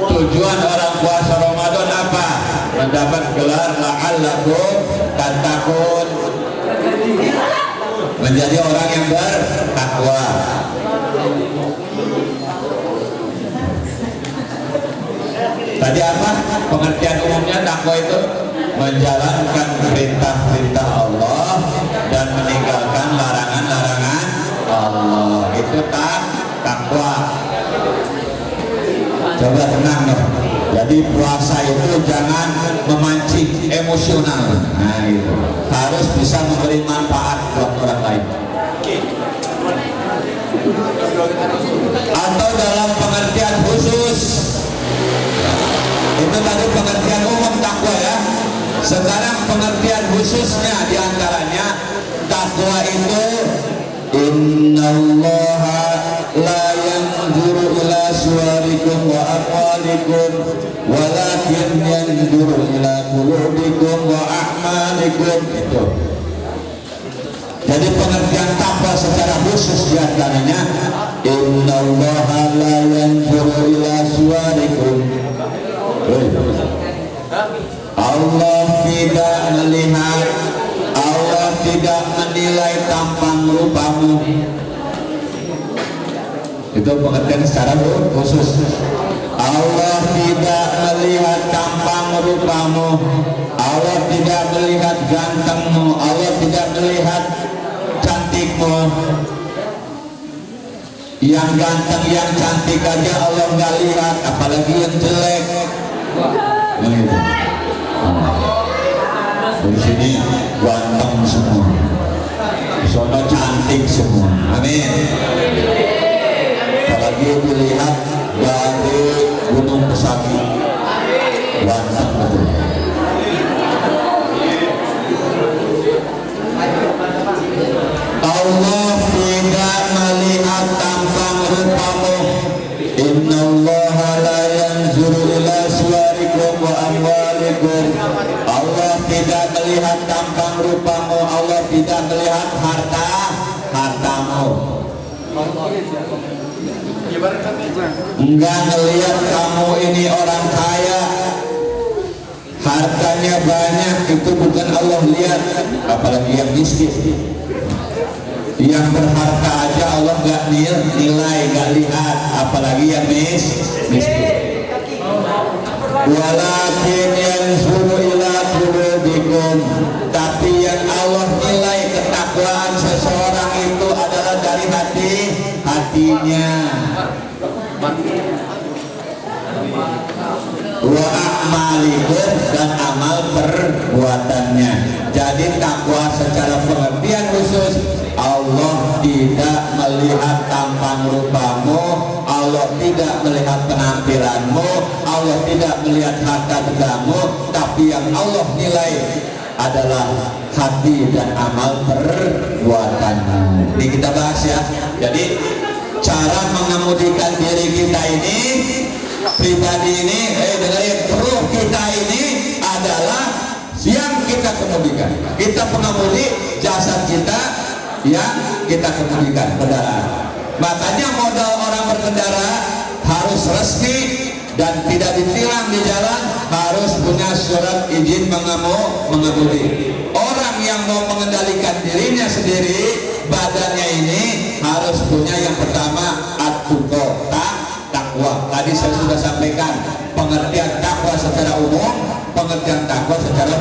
Tujuan orang puasa Ramadan apa? Mendapat gelar la'allakum tattaqun, menjadi orang yang bertakwa. Tadi apa pengertian umumnya takwa itu? Menjalankan perintah-perintah Allah dan meninggalkan larangan-larangan Allah. Itu takwa. Coba tenang dong. Jadi puasa itu jangan memancing emosional. Nah itu harus bisa memberi manfaat buat orang lain. Atau dalam pengertian khusus, Sekarang pengertian khususnya diantaranya takwa itu innallaha la yanzuru ila suwarikum wa amwalikum walakin yanzuru ila qulubikum wa a'malikum. Itu. Jadi pengertian takwa secara khusus diantaranya innallaha la yanzuru ila suwarikum. Allah tidak melihat, Allah tidak menilai tampang rupamu. Itu pengertian secara khusus. Allah tidak melihat tampang rupamu, Allah tidak melihat gantengmu, Allah tidak melihat cantikmu. Yang ganteng, yang cantik aja Allah nggak lihat, apalagi yang jelek. Begitu. Di sini ganteng semua, di sana cantik semua. Amin. Apalagi dilihat dari Gunung Pesagi, ganteng betul. Allah tidak melihat tampang rupamu. Innallaha la yanzuru ila suwarikum wa amwalikum. Allah tidak melihat tampang rupamu, Allah tidak melihat hartamu. Enggak ngelihat kamu ini orang kaya, hartanya banyak, itu bukan Allah lihat, apalagi yang miskin. Yang berharta aja Allah nggak nilai, nggak lihat, apalagi yang miskin. Walakin yanzuru ila qulubikum, tapi yang Allah nilai ketakwaan seseorang itu adalah dari hatinya. Wa a'malikum, dan amal perbuatannya. Jadi takwa secara pengertian khusus, Allah tidak melihat tampang rupamu, Allah tidak melihat penampilanmu, Allah tidak melihat harta bendamu, tapi yang Allah nilai adalah hati dan amal perbuatanmu. Ini kita bahas ya. Jadi cara mengemudikan diri kita ini, pribadi ini, dengerin, ruh kita ini adalah yang kita kemudikan. Kita pengemudi, jasad kita yang kita kemudikan kendaraan. Makanya modal orang berkendara harus resmi dan tidak ditilang di jalan, harus punya surat izin mengemudi. Orang yang mau mengendalikan dirinya sendiri, badannya ini harus punya yang pertama at-tuqa, takwa. Tadi saya sudah sampaikan pengertian takwa secara umum, pengertian takwa secara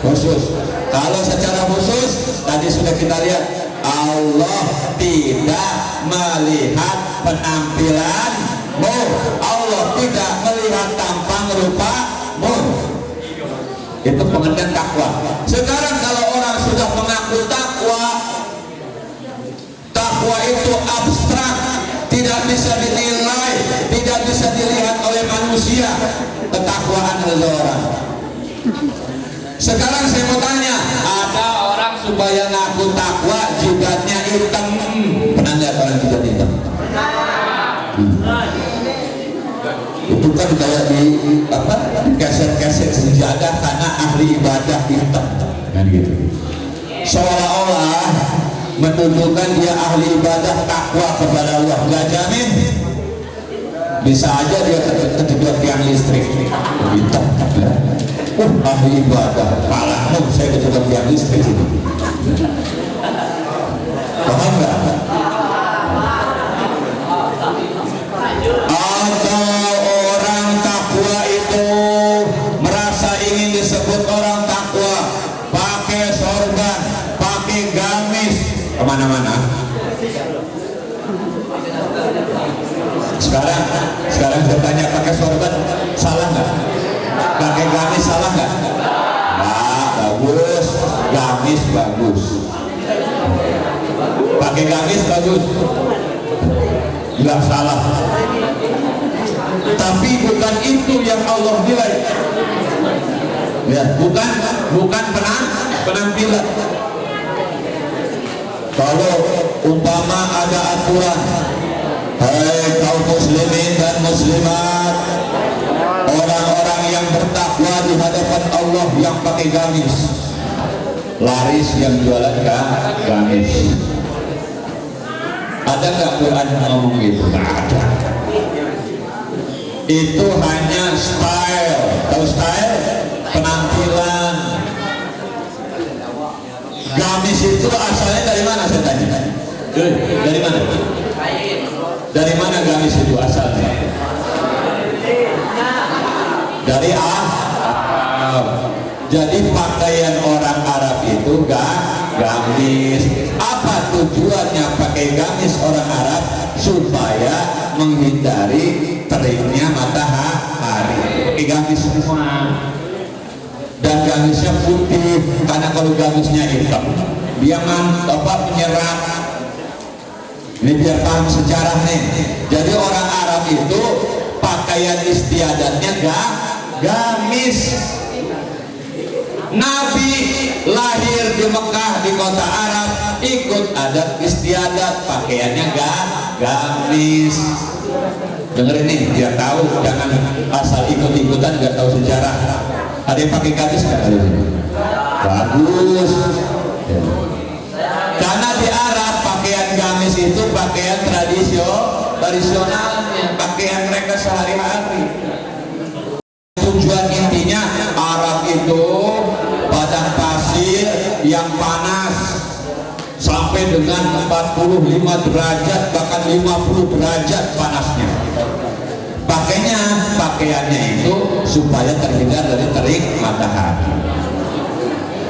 khusus. Kalau secara khusus tadi sudah kita lihat, Allah tidak melihat penampilanmu, Allah tidak melihat tampang rupamu. Itu pengertian takwa. Sekarang kalau orang sudah mengaku takwa, takwa itu abstrak, tidak bisa dinilai, tidak bisa dilihat oleh manusia ketakwaan seseorang. Sekarang saya mau tanya, ada orang supaya ngaku takwa jidatnya hitam, pernah lihat orang jidat hitam? Itu kan kayak di apa, keset-keset sejadah karena ahli ibadah hitam, kan gitu. Seolah-olah menunjukkan dia ahli ibadah takwa kepada Allah. Nggak jamin, bisa aja dia kejedot tiang listrik hitam. Ahli ibadah, palamu saya kejedot tiang listrik itu. Paham nggak? Atau orang takwa itu merasa ingin disebut orang takwa, pakai sorban, pakai gamis kemana-mana. Sekarang saya tanya, pakai sorban salah nggak? Pakai gamis salah nggak? Nah, bagus, gamis bagus. Pakai gamis bagus, nggak salah. Tapi bukan itu yang Allah nilai. Ya, bukan penampilan. Kalau umpama ada aturan, hai kaum muslimin dan muslimat, orang-orang yang bertakwa di hadapan Allah yang pakai gamis, laris yang jualan gamis. Ada nggak Quran ngomong gitu? Nggak ada. Itu hanya style. Tahu style? Penampilan. Gamis itu asalnya dari mana saya tanya? Dari mana? Dari mana gamis itu asalnya? Dari Arab. Jadi pakaian orang Arab itu gamis. Apa tujuannya pakai gamis orang Arab? Supaya menghindari teriknya matahari. Pakai gamis semua. Dan gamisnya putih, karena kalau gamisnya hitam dia menyerap. Ini biar paham sejarah nih. Jadi orang Arab itu pakaian istiadatnya gamis. Nabi lahir di Mekah di kota Arab, ikut adat istiadat, pakaiannya gamis. Dengerin nih biar tahu, jangan asal ikut-ikutan gak tahu sejarah. Ada yang pakai gamis nggak? Bagus. Karena di Arab pakaian gamis itu pakaian tradisionalnya, pakaian mereka sehari-hari. Tujuan intinya Arab itu padang pasir yang panas sampai dengan 45 derajat bahkan 50 derajat panasnya. Pakaiannya itu supaya terhindar dari terik matahari.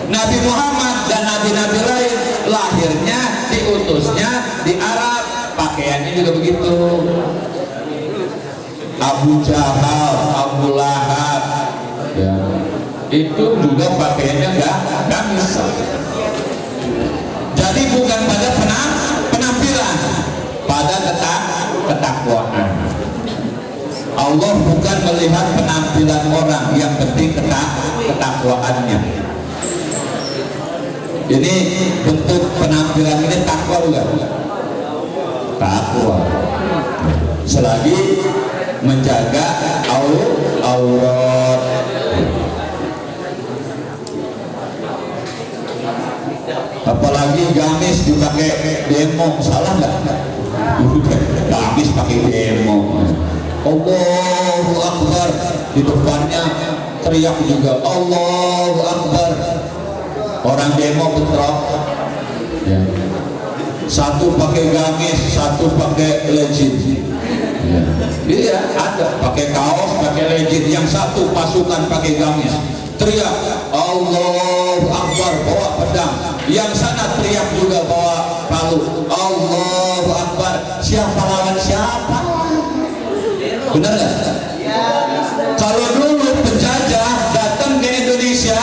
Nabi Muhammad dan nabi-nabi lain lahirnya diutusnya di Arab, pakaiannya juga begitu. Abu Jahal, Abu Lahab, ya, itu juga pakaiannya gamis. Jadi bukan pada penampilan, pada ketakwaan. Allah bukan melihat penampilan orang, yang penting ketakwaannya. Ini bentuk penampilan ini takwa bukan? Takwa. Selagi menjaga aurat. Apalagi gamis dipakai demo, salah nggak? Gamis pakai demo. Allahu Akbar, di depannya teriak juga Allahu Akbar. Orang demo bentrok, ya. Satu pakai gamis, satu pakai legit. Iya, ada pakai kaos, pakai legit. Yang satu pasukan pakai gamis, teriak Allahu Akbar bawa pedang. Yang sana teriak juga bawa palu. Allahu Akbar. Siapa lawan siapa? Benar nggak? Kalau dulu penjajah datang ke Indonesia,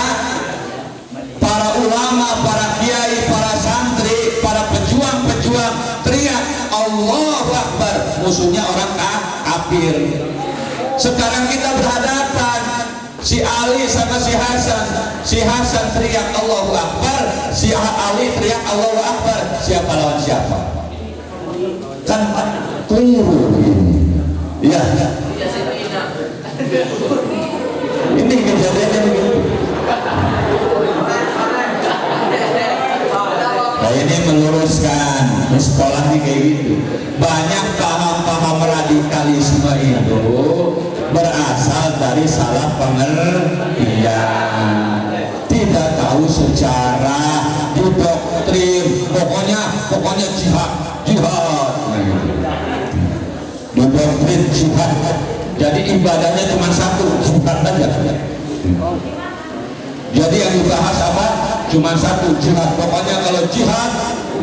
para ulama, para kiai, para santri, para pejuang-pejuang teriak Allahu Akbar, musuhnya orang kafir. Sekarang kita berhadapan, si Ali sama si Hasan teriak Allahu Akbar, si Ali teriak Allahu Akbar. Siapa lawan siapa? Kan keliru ini. Iya. Ini kejadiannya begitu. Nah ini meluruskan, di sekolah ini kayak gitu. Banyak paham-paham radikalisme itu berasal dari salah pengertian. Tidak tahu sejarah, didoktrin, pokoknya jihad. Doktrin jihad. Jadi ibadahnya cuma satu, jihad saja. Jadi yang dibahas apa? Cuma satu, jihad. Pokoknya kalau jihad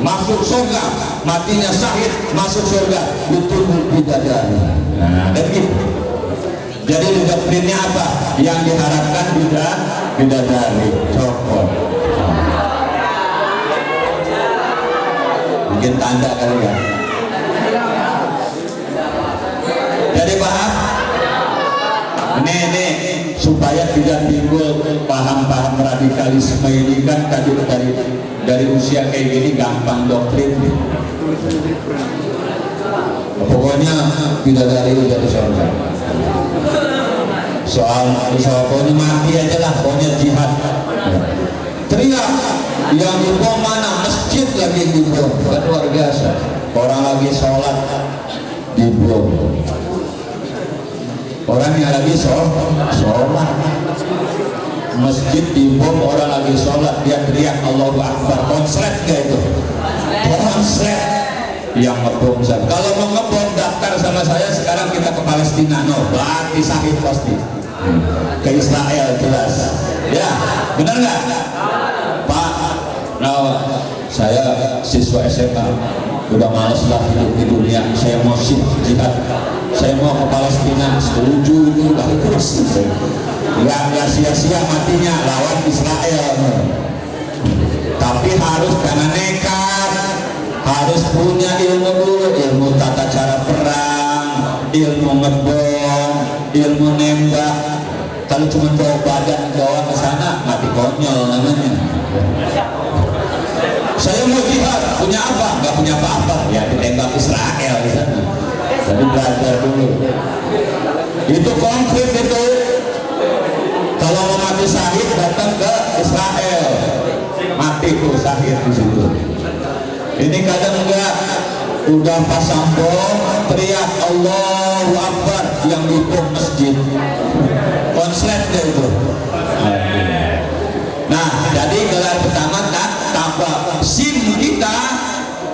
masuk surga, matinya syahid masuk surga, betul bidadari. Nah, dan gitu. Jadi doktrinnya apa? Yang diharapkan bidadari, cokot. Mungkin tanda kali ya. Jadi paham? Ini supaya tidak timbul paham-paham radikalisme ini kan tadi dari usia kayak gini gampang doktrin. Pokoknya bidadari udah di surga. Soal pokoknya mati aja lah, pokoknya jihad. Teriak yang dibom mana? Masjid lagi dibom, kan luar biasa. Orang lagi sholat dibom. Orang yang lagi sholat, masjid dibom, orang lagi sholat, dia teriak Allahu Akbar. Konslet gak itu? Konslet yang ngebom. Kalau mau ngebom daftar sama saya sekarang, kita ke Palestina. No, berarti sakit pasti. Ke Israel jelas. Ya, benar nggak? Pak, saya siswa SMA, udah males lah hidup di dunia. Saya mau jihad. Saya mau ke Palestina. Setuju itu, bagus. Nggak sia-sia matinya lawan Israel. Tapi harus karena nekat, harus punya ilmu dulu, ilmu tata cara perang, ilmu ngebom, ilmu nembak. Kalau cuma bawa badan bawa ke sana, mati konyol namanya. Saya mau jihad, punya apa? Nggak punya apa-apa, ya ditembak Israel di sana. Jadi belajar dulu. Itu konflik itu. Kalau mau mati syahid datang ke Israel, mati tuh syahid di situ. Ini kadang enggak, udah pasang bom, teriak Allahu Akbar, yang dibom masjid. Konslet deh itu. Nah, jadi gelar pertama takwa. SIM kita,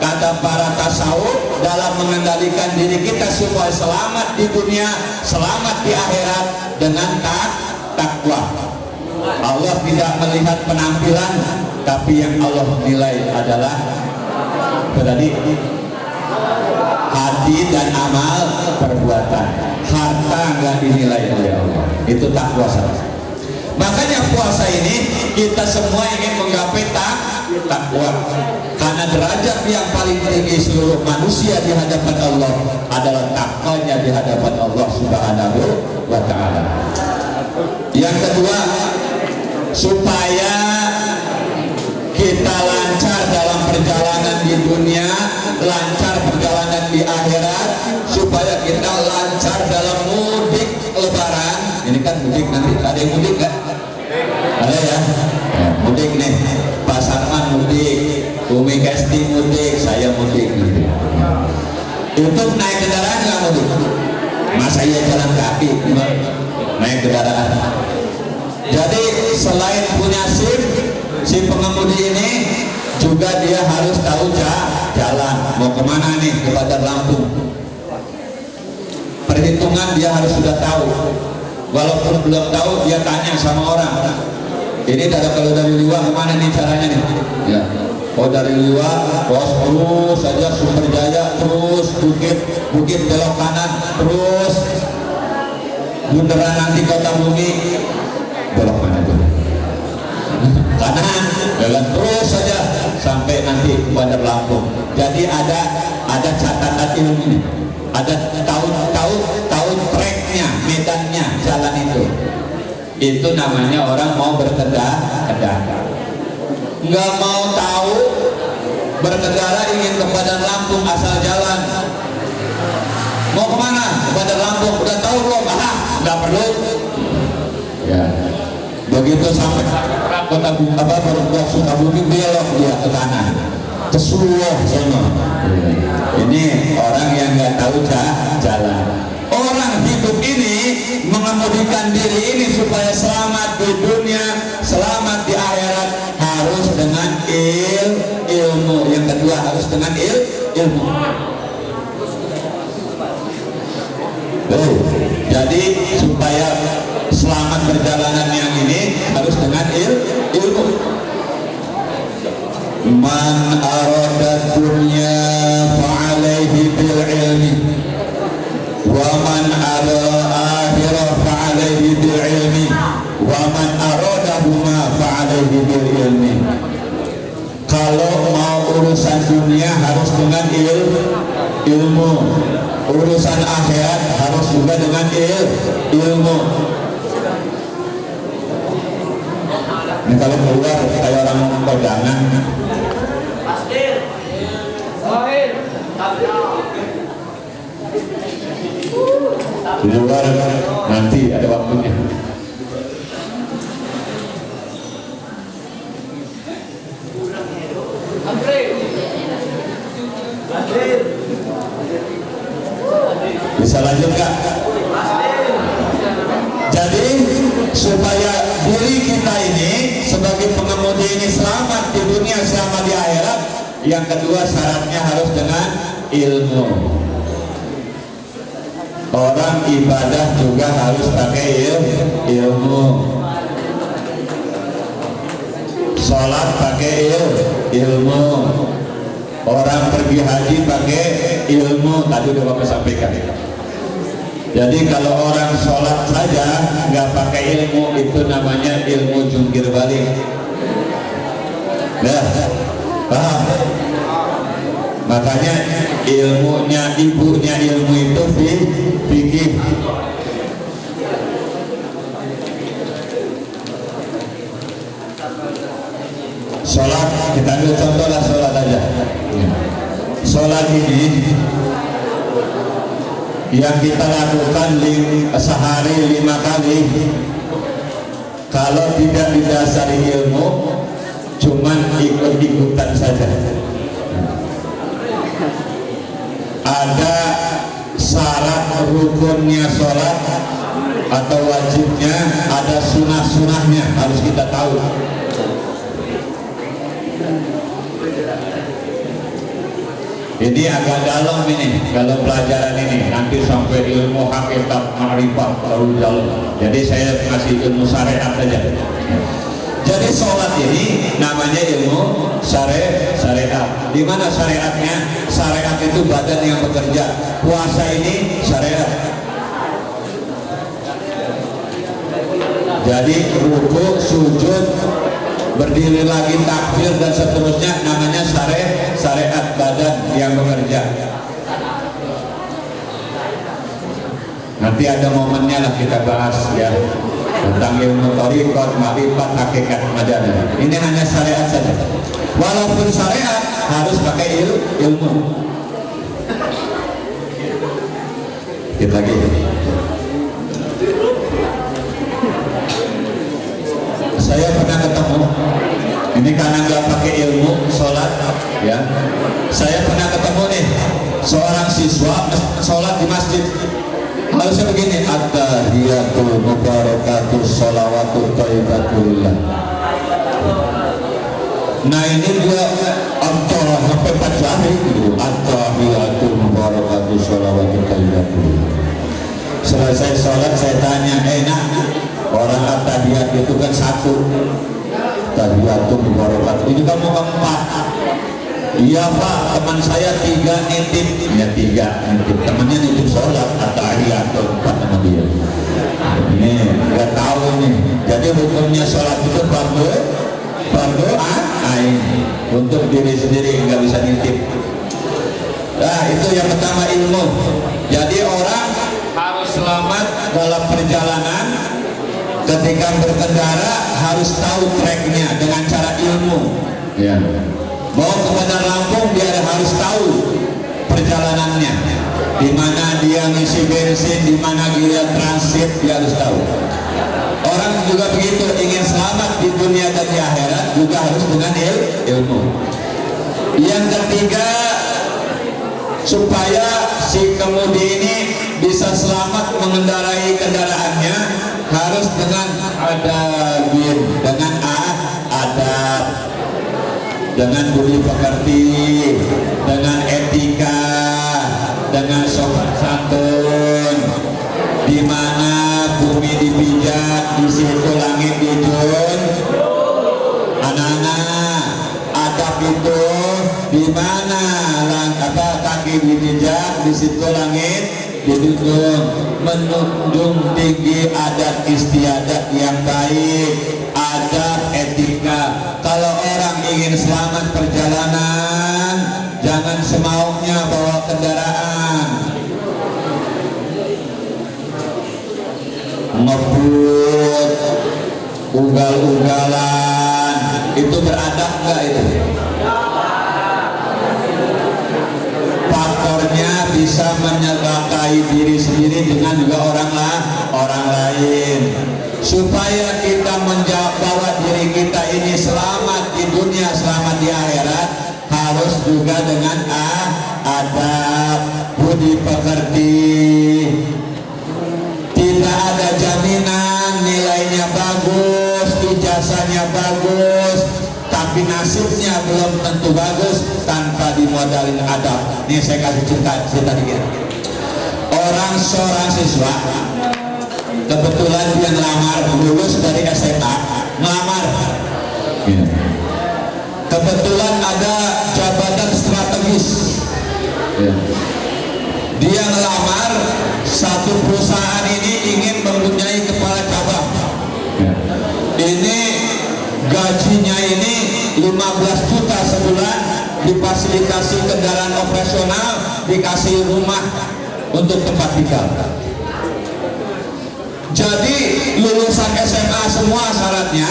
kata para tasawuf, dalam mengendalikan diri kita supaya selamat di dunia, selamat di akhirat dengan takwa. Allah tidak melihat penampilan, tapi yang Allah nilai adalah berarti hati dan amal perbuatan. Harta nggak dinilai oleh Allah. Itu takwa saja. Makanya puasa ini kita semua ingin menggapai takwa. Karena derajat yang paling tinggi seluruh manusia di hadapan Allah adalah takwanya di hadapan Allah Subhanahu wa Ta'ala. Yang kedua, supaya kita lancar dalam perjalanan di dunia, lancar perjalanan di akhirat, supaya kita lancar dalam mudik lebaran. Ini kan mudik, nanti ada yang mudik kan? Ada ya? Mudik nih, Pak Sarman mudik, Umi Kesti mudik, saya mudik. Itu naik kendaraan nggak mudik? Masa iya jalan kaki? Naik kendaraan. Jadi selain punya SIM, si pengemudi ini juga dia harus tahu jalan. Mau kemana nih? Ke Bandar Lampung. Perhitungan dia harus sudah tahu. Walaupun belum tahu, dia tanya sama orang. Ini kalau dari Liwa kemana nih caranya nih? Ya. Oh dari Liwa, terus saja Sumberjaya, terus bukit belok kanan, terus bundaran nanti Kota Bumi, belok mana tuh? Kanan, jalan terus saja sampai nanti Bandar Lampung. Jadi ada catatan ilmu ini, ada tahu treknya, medannya, jalan itu. Itu namanya orang mau berkendara. Nggak mau tahu, berkendara ingin ke Bandar Lampung asal jalan. Mau kemana? Ke Bandar Lampung. Udah tahu belum? Nggak perlu. Ya. Begitu sampai Kota Sukabumi, belok dia ke kanan, ke Suluh sana. Ini orang yang nggak tahu jalan. Orang hidup ini mengemudikan diri ini supaya selamat di dunia, selamat di akhirat, harus dengan ilmu. Yang kedua harus dengan ilmu. Jadi supaya selamat perjalanan yang ini harus dengan ilmu. Man arada dunya fa'alaihi bil ilmi, wa man arada akhirah fa'alaihi bil ilmi, wa man aradahuma fa'alaihi bil ilmi. Kalau mau urusan dunia harus dengan ilmu, urusan akhirat harus juga dengan ilmu. Nah, kalau keluar kayak orang kondangan. Di luar nanti ada waktunya. Bisa lanjut Kak? Jadi supaya diri kita ini sebagai pengemudi ini selamat di dunia, selamat di akhirat, yang kedua syaratnya harus dengan ilmu. Orang ibadah juga harus pakai ilmu. Sholat pakai ilmu. Orang pergi haji pakai ilmu. Tadi udah Bapak sampaikan. Jadi kalau orang sholat saja nggak pakai ilmu, itu namanya ilmu jungkir balik. Nah, paham? Makanya ilmunya ibunya ilmu itu fikih. Sholat, kita ambil contoh lah sholat aja. Sholat ini yang kita lakukan sehari 5 kali, kalau tidak didasari ilmu, cuman ikut-ikutan saja. Ada syarat rukunnya sholat atau wajibnya, ada sunah-sunahnya, harus kita tahu. Ini agak dalam ini kalau pelajaran ini, nanti sampai ilmu hakikat ma'rifat terlalu dalam. Jadi saya kasih ilmu syariat saja. Jadi sholat ini namanya ilmu syariat. Di mana syariatnya? Syariat itu badan yang bekerja. Puasa ini syariat. Jadi ruku, sujud, berdiri lagi, takbir dan seterusnya namanya syariat, badan yang bekerja. Nanti ada momennya lah kita bahas ya tentang ilmu thariqat, ma'rifat, hakikat, madaniyah. Ini hanya syariat saja. Walaupun syariat harus pakai ilmu. Kita lagi. Saya pernah ketemu, ini karena nggak pakai ilmu sholat ya. Saya pernah ketemu nih seorang siswa sholat di masjid. Harusnya begini, at-tahiyatul mubarakatus sholawatut thayyibatulillah. Nah ini dia antara sampai 4 jari gitu. At-tahiyatul mubarakatus sholawatut thayyibatulillah. Selesai sholat saya tanya, enak orang at-tahiyat itu kan 1, tahiyatul mubarakatus, ini kamu 4. Iya Pak, teman saya 3 nitip. Ya 3 nitip, temannya nitip sholat at-tahiyatul 4 sama dia. Ini nggak tahu nih. Jadi hukumnya sholat itu fardu ain, untuk diri sendiri, nggak bisa nitip. Nah itu yang pertama, ilmu. Jadi orang harus selamat dalam perjalanan. Ketika berkendara harus tahu treknya dengan cara ilmu ya. Mau ke Bandar Lampung dia harus tahu perjalanannya, di mana dia ngisi bensin, di mana dia transit, dia harus tahu. Orang juga begitu, ingin selamat di dunia dan di akhirat juga harus dengan ilmu. Yang ketiga, supaya si kemudi ini bisa selamat mengendarai kendaraannya, harus dengan adabin, dengan adab, dengan budi pekerti, dengan etika, dengan sopan santun. Di mana bumi dipijak, di situ langit dijun. Anak-anak, adab itu di mana kaki dipijak, di situ langit dijunjung. Menunjung tinggi adat istiadat yang baik, adab, etika. Kalau orang ingin selamat perjalanan, jangan semaunya bawa kendaraan, ngebut, ugal-ugalan, Itu beradab nggak itu? Faktornya bisa menyertai diri sendiri dengan juga orang lain. Supaya kita menjaga diri kita ini selamat di dunia, selamat di akhirat, harus juga dengan adab, budi pekerti. Tidak ada jaminan nilainya bagus, ijazahnya bagus, tapi nasibnya belum tentu bagus tanpa dimodalin adab. Ini saya kasih cerita dikit. Seorang siswa kebetulan dia ngelamar, lulus dari SMA, ngelamar. Kebetulan ada jabatan strategis. Dia ngelamar, satu perusahaan ini ingin mempunyai kepala cabang. Ini gajinya ini 15 juta sebulan, difasilitasi kendaraan operasional, dikasih rumah untuk tempat tinggal. Jadi lulusan SMA semua syaratnya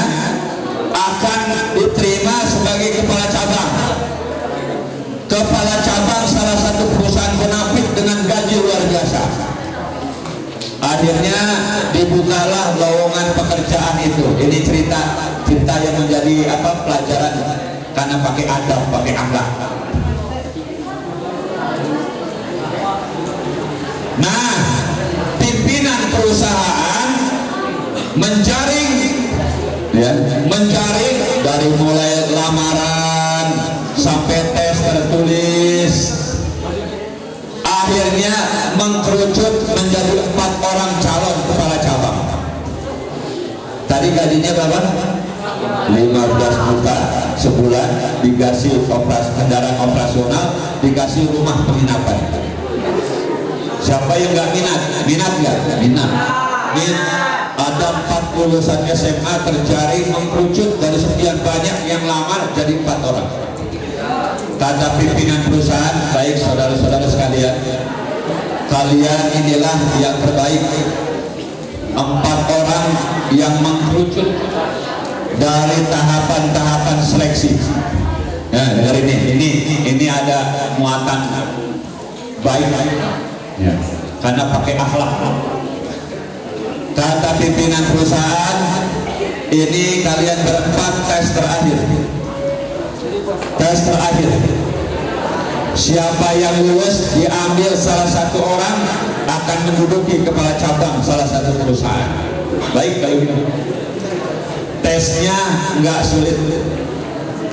akan diterima sebagai kepala cabang. Kepala cabang salah satu perusahaan bonafit dengan gaji luar biasa. Akhirnya dibukalah lowongan pekerjaan itu. Ini cerita yang menjadi pelajaran karena pakai adab, pakai akhlak. Nah, pimpinan perusahaan menjaring dari mulai lamaran sampai tes tertulis, akhirnya mengkerucut menjadi 4 orang calon kepala cabang. Tadi gajinya berapa? 15 juta sebulan, dikasih kendaraan operasional, dikasih rumah penginapan. Siapa yang nggak minat? Minat nggak? Minat. Ada 4 lulusan SMA terjaring mengkerucut dari sekian banyak yang lamar jadi 4 orang. Kata pimpinan perusahaan, baik saudara-saudara sekalian, kalian inilah yang terbaik. 4 orang yang mengkerucut dari tahapan-tahapan seleksi. Nah, dari ini ada muatan baik. Ya, karena pakai akhlak. Kata pimpinan perusahaan, ini kalian berempat tes terakhir. Siapa yang lulus diambil salah satu orang akan menduduki kepala cabang salah satu perusahaan. Baik kalau gitu. Tesnya nggak sulit.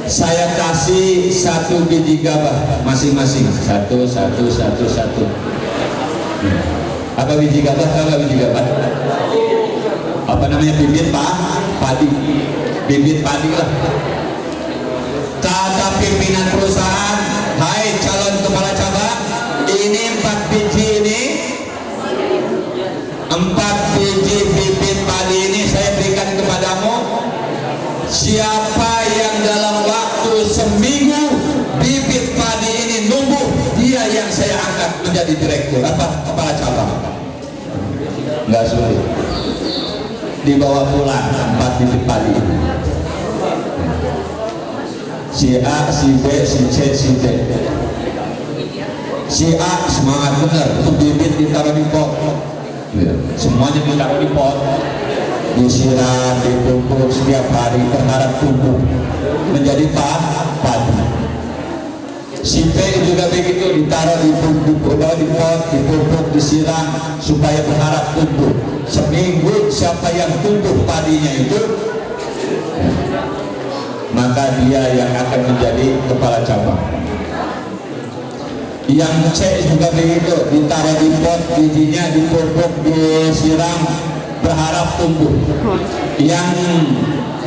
Saya kasih 1 biji gabah masing-masing. Satu. Apa biji gabah? Tahu nggak biji gabah? Apa namanya? Bibit padi. Bibit padi lah. Kata pimpinan perusahaan, hai calon kepala cabang, ini 4 biji ini, 4 biji bibit padi ini saya berikan kepadamu. Siapa yang dalam waktu seminggu bibit padi ini numbuh, dia yang saya angkat menjadi direktur kepala cabang. Nggak sulit, dibawa pulang 4 bibit padi. Si A, si B, si C, si D. Si A semangat benar, itu bibit ditaruh di pot. Semuanya ditaruh di pot, disiram, dipupuk setiap hari, berharap tumbuh menjadi padi. Si B juga begitu, ditaruh di pot, dipupuk, disiram supaya berharap tumbuh. Seminggu siapa yang tumbuh padinya itu, maka dia yang akan menjadi kepala cabang. Yang C juga begitu, ditaruh di pot, bijinya dipupuk, disiram, berharap tumbuh. Yang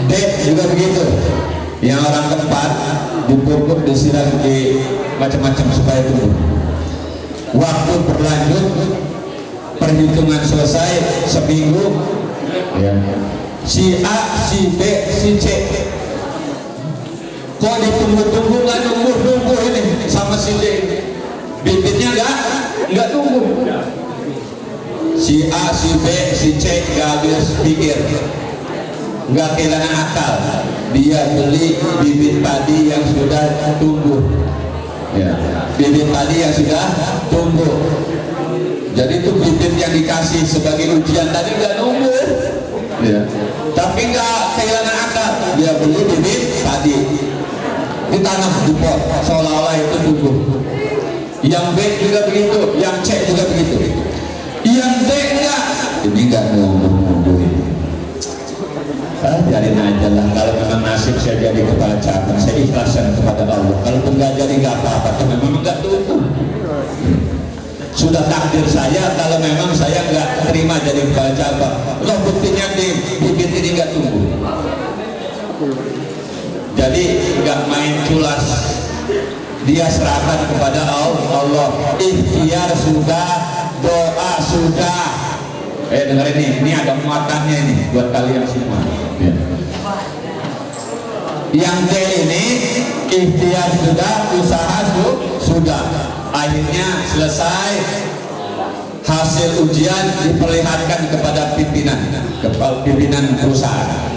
D juga begitu, yang orang keempat dipupuk, disiram, di macam-macam supaya tumbuh. Waktu berlanjut, perhitungan selesai, seminggu, si A, si B, si C, kok ditunggu-tunggu nggak numbuh ini sama si D, bibitnya nggak tumbuh. Si A, si B, si C nggak habis pikir, nggak kehilangan akal. dia beli bibit padi yang sudah tumbuh, ya, bibit padi yang sudah tumbuh. Jadi itu bibit yang dikasih sebagai ujian tadi nggak tumbuh, ya, tapi nggak kehilangan akar. Dia beli bibit padi, ditanam di pot, seolah-olah itu tumbuh. Yang B juga begitu, yang C juga begitu. Yang D enggak, ini enggak nunggu ini. Jalin aja lah. Kalau memang nasib saya jadi kepala cabang, saya ikhlaskan kepada Allah. Kalau enggak jadi enggak apa-apa, tapi memang enggak tumbuh. Sudah takdir saya kalau memang saya enggak terima jadi kepala cabang. Loh, buktinya di bibit ini enggak tumbuh. Jadi enggak main culas. Dia serahkan kepada Allah. Ikhtiar sudah, doa sudah. Dengerin ini ada muatannya ini buat kalian semua. Ya. Yang D ini ikhtiar sudah, usaha sudah. Akhirnya selesai, hasil ujian diperlihatkan kepada pimpinan, kepala pimpinan perusahaan.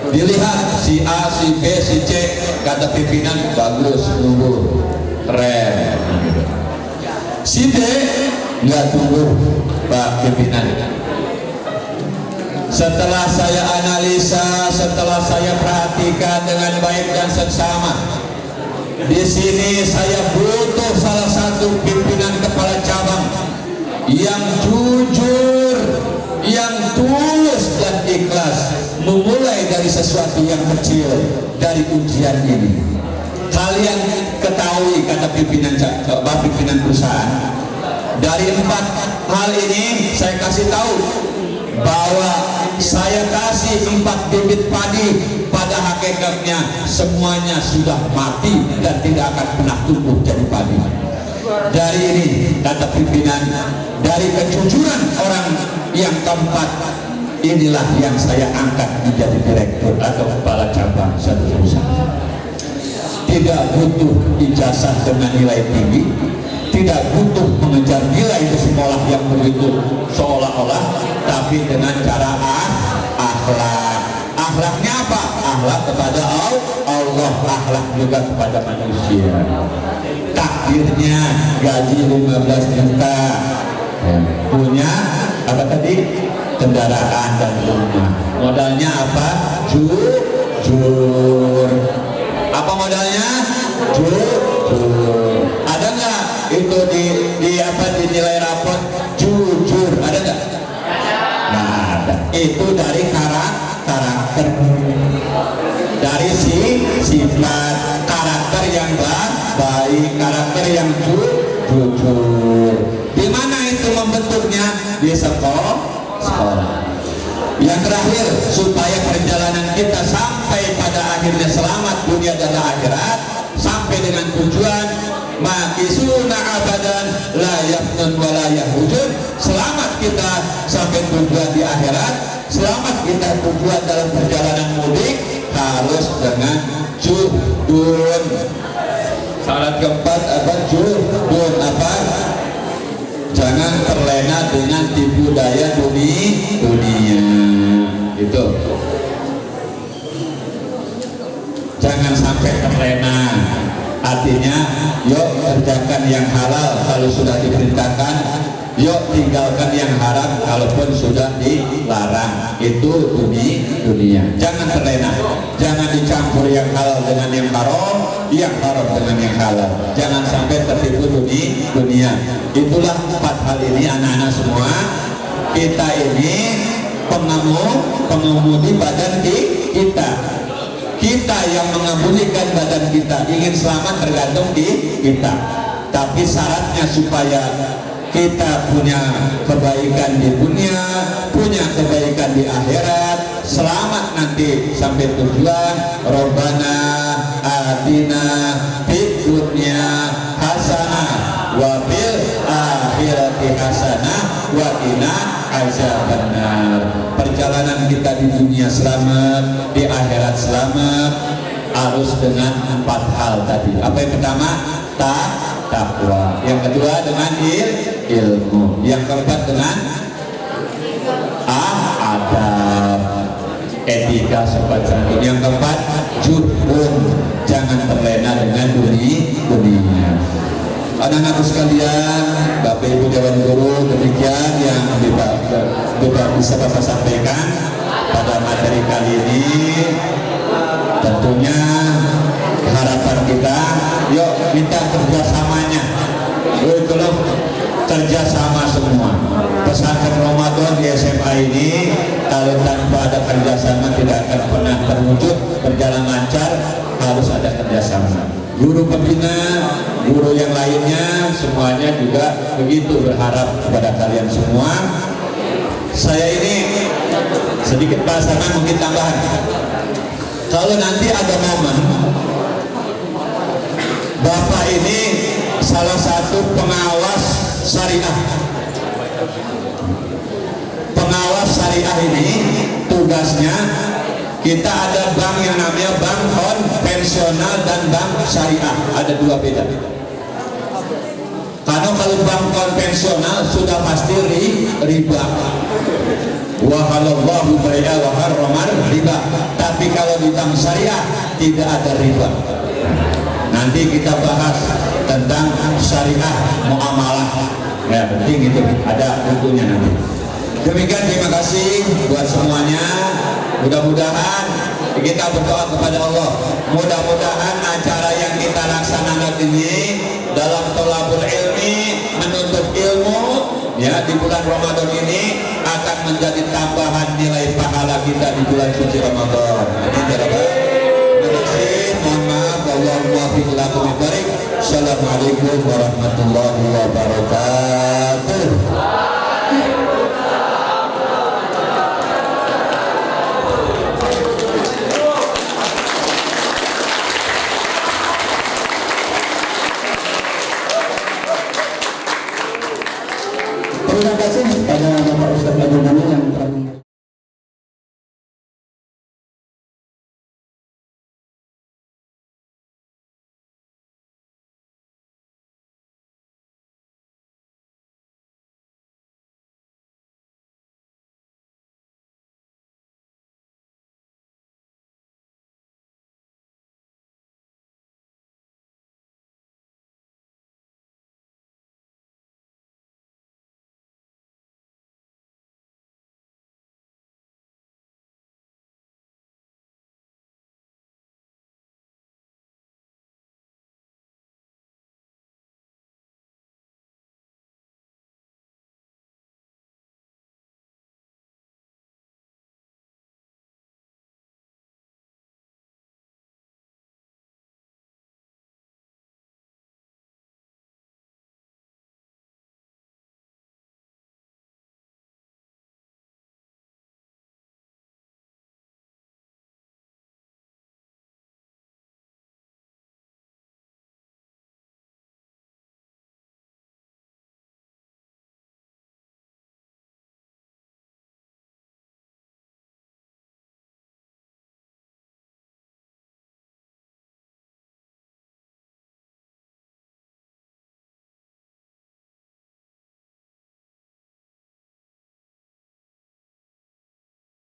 Dilihat si A, si B, si C, kata pimpinan bagus, tumbuh, keren. Si D nggak tumbuh, Pak pimpinan. Setelah saya analisa, setelah saya perhatikan dengan baik dan seksama, di sini saya butuh salah satu pimpinan kepala cabang yang jujur, yang tulus dan ikhlas memulai dari sesuatu yang kecil, dari ujian ini. Kalian ketahui, kata pimpinan perusahaan, dari 4 hal ini saya kasih tahu bahwa saya kasih 4 bibit padi, pada hakikatnya semuanya sudah mati dan tidak akan pernah tumbuh jadi padi. Dari ini, kata pimpinan, dari kejujuran orang yang keempat, inilah yang saya angkat menjadi direktur atau kepala cabang satu perusahaan. Tidak butuh ijazah dengan nilai tinggi, tidak butuh mengejar nilai di sekolah yang begitu seolah-olah, tapi dengan cara akhlak. Akhlaknya apa? Akhlak kepada Allah, akhlak juga kepada manusia. Takdirnya gaji 15 juta, punya apa tadi? Kendaraan dan rumah. Modalnya apa? Jujur. Apa modalnya? Jujur. Ada nggak itu di nilai rapot jujur? Ada nggak? Nggak ada. Itu dari karakter, dari sifat karakter yang baik, karakter yang jujur. Di mana itu membentuknya? Di sekolah. Yang terakhir, supaya perjalanan kita sampai pada akhirnya selamat dunia dan akhirat, sampai dengan tujuan makisuna abadan la yafnun wa la yahujun, selamat kita sampai tujuan di akhirat, selamat kita tujuan dalam perjalanan mudik, harus dengan judun. Syarat keempat apa? Judun apa? Jangan terlena dengan tipu daya dunia. Itu. Jangan sampai terlena. Artinya, yuk kerjakan yang halal kalau sudah diperintahkan, yuk tinggalkan yang haram kalaupun sudah dilarang. Itu dunia. Jangan terlena. Jangan dicampur yang halal dengan yang haram dengan yang halal. Jangan sampai tertipu dunia. Itulah 4 hal ini, anak-anak semua. Kita ini pengemudi badan kita. Kita yang mengemudikan badan kita, ingin selamat tergantung di kita. Tapi syaratnya supaya kita punya kebaikan di dunia, punya kebaikan di akhirat, selamat nanti sampai tujuan. Rabbana atina fid dunya hasanah wa fil akhirati hasanah wa qina azabannar. Perjalanan kita di dunia selamat, di akhirat selamat, harus dengan 4 hal tadi. Apa yang pertama? Takwa. Yang kedua dengan ilmu. Yang keempat dengan adab. etika sopan santun. Yang keempat, juhud, jangan terlena dengan dunia. Anak-anakku sekalian, Bapak Ibu Dewan Guru, demikian yang bisa Bapak sampaikan pada materi kali ini. Tentunya harapan kita, yuk minta kerjasamanya. Itu loh, kerjasama semua. Pesantren Ramadan di SMA ini kalau tanpa ada kerjasama tidak akan pernah terwujud berjalan lancar. Harus ada kerjasama. Guru pembina, guru yang lainnya, semuanya juga begitu, berharap kepada kalian semua. Saya ini sedikit bahasannya mungkin tambahan. Kalau nanti ada momen Bapak ini salah satu pengawas syariah. Pengawas syariah ini tugasnya, kita ada bank yang namanya bank konvensional dan bank syariah. Ada dua beda. Karena kalau bank konvensional sudah pasti riba. Wa halallahu bai'a wa harramar riba. Tapi kalau di bank syariah tidak ada riba. Nanti kita bahas tentang syariah muamalah. Ya, penting itu ada bukunya nanti. Demikian, terima kasih buat semuanya. Mudah-mudahan kita berdoa kepada Allah. Mudah-mudahan acara yang kita laksanakan ini dalam thalabul ilmi, menuntut ilmu, ya, di bulan Ramadan ini akan menjadi tambahan nilai pahala kita di bulan suci Ramadan. Terima kasih. Mohon maaf. Wallahumma barik. Assalamualaikum warahmatullahi wabarakatuh. Terima kasih pada Bapak Ustadz Abdul Ghani yang telah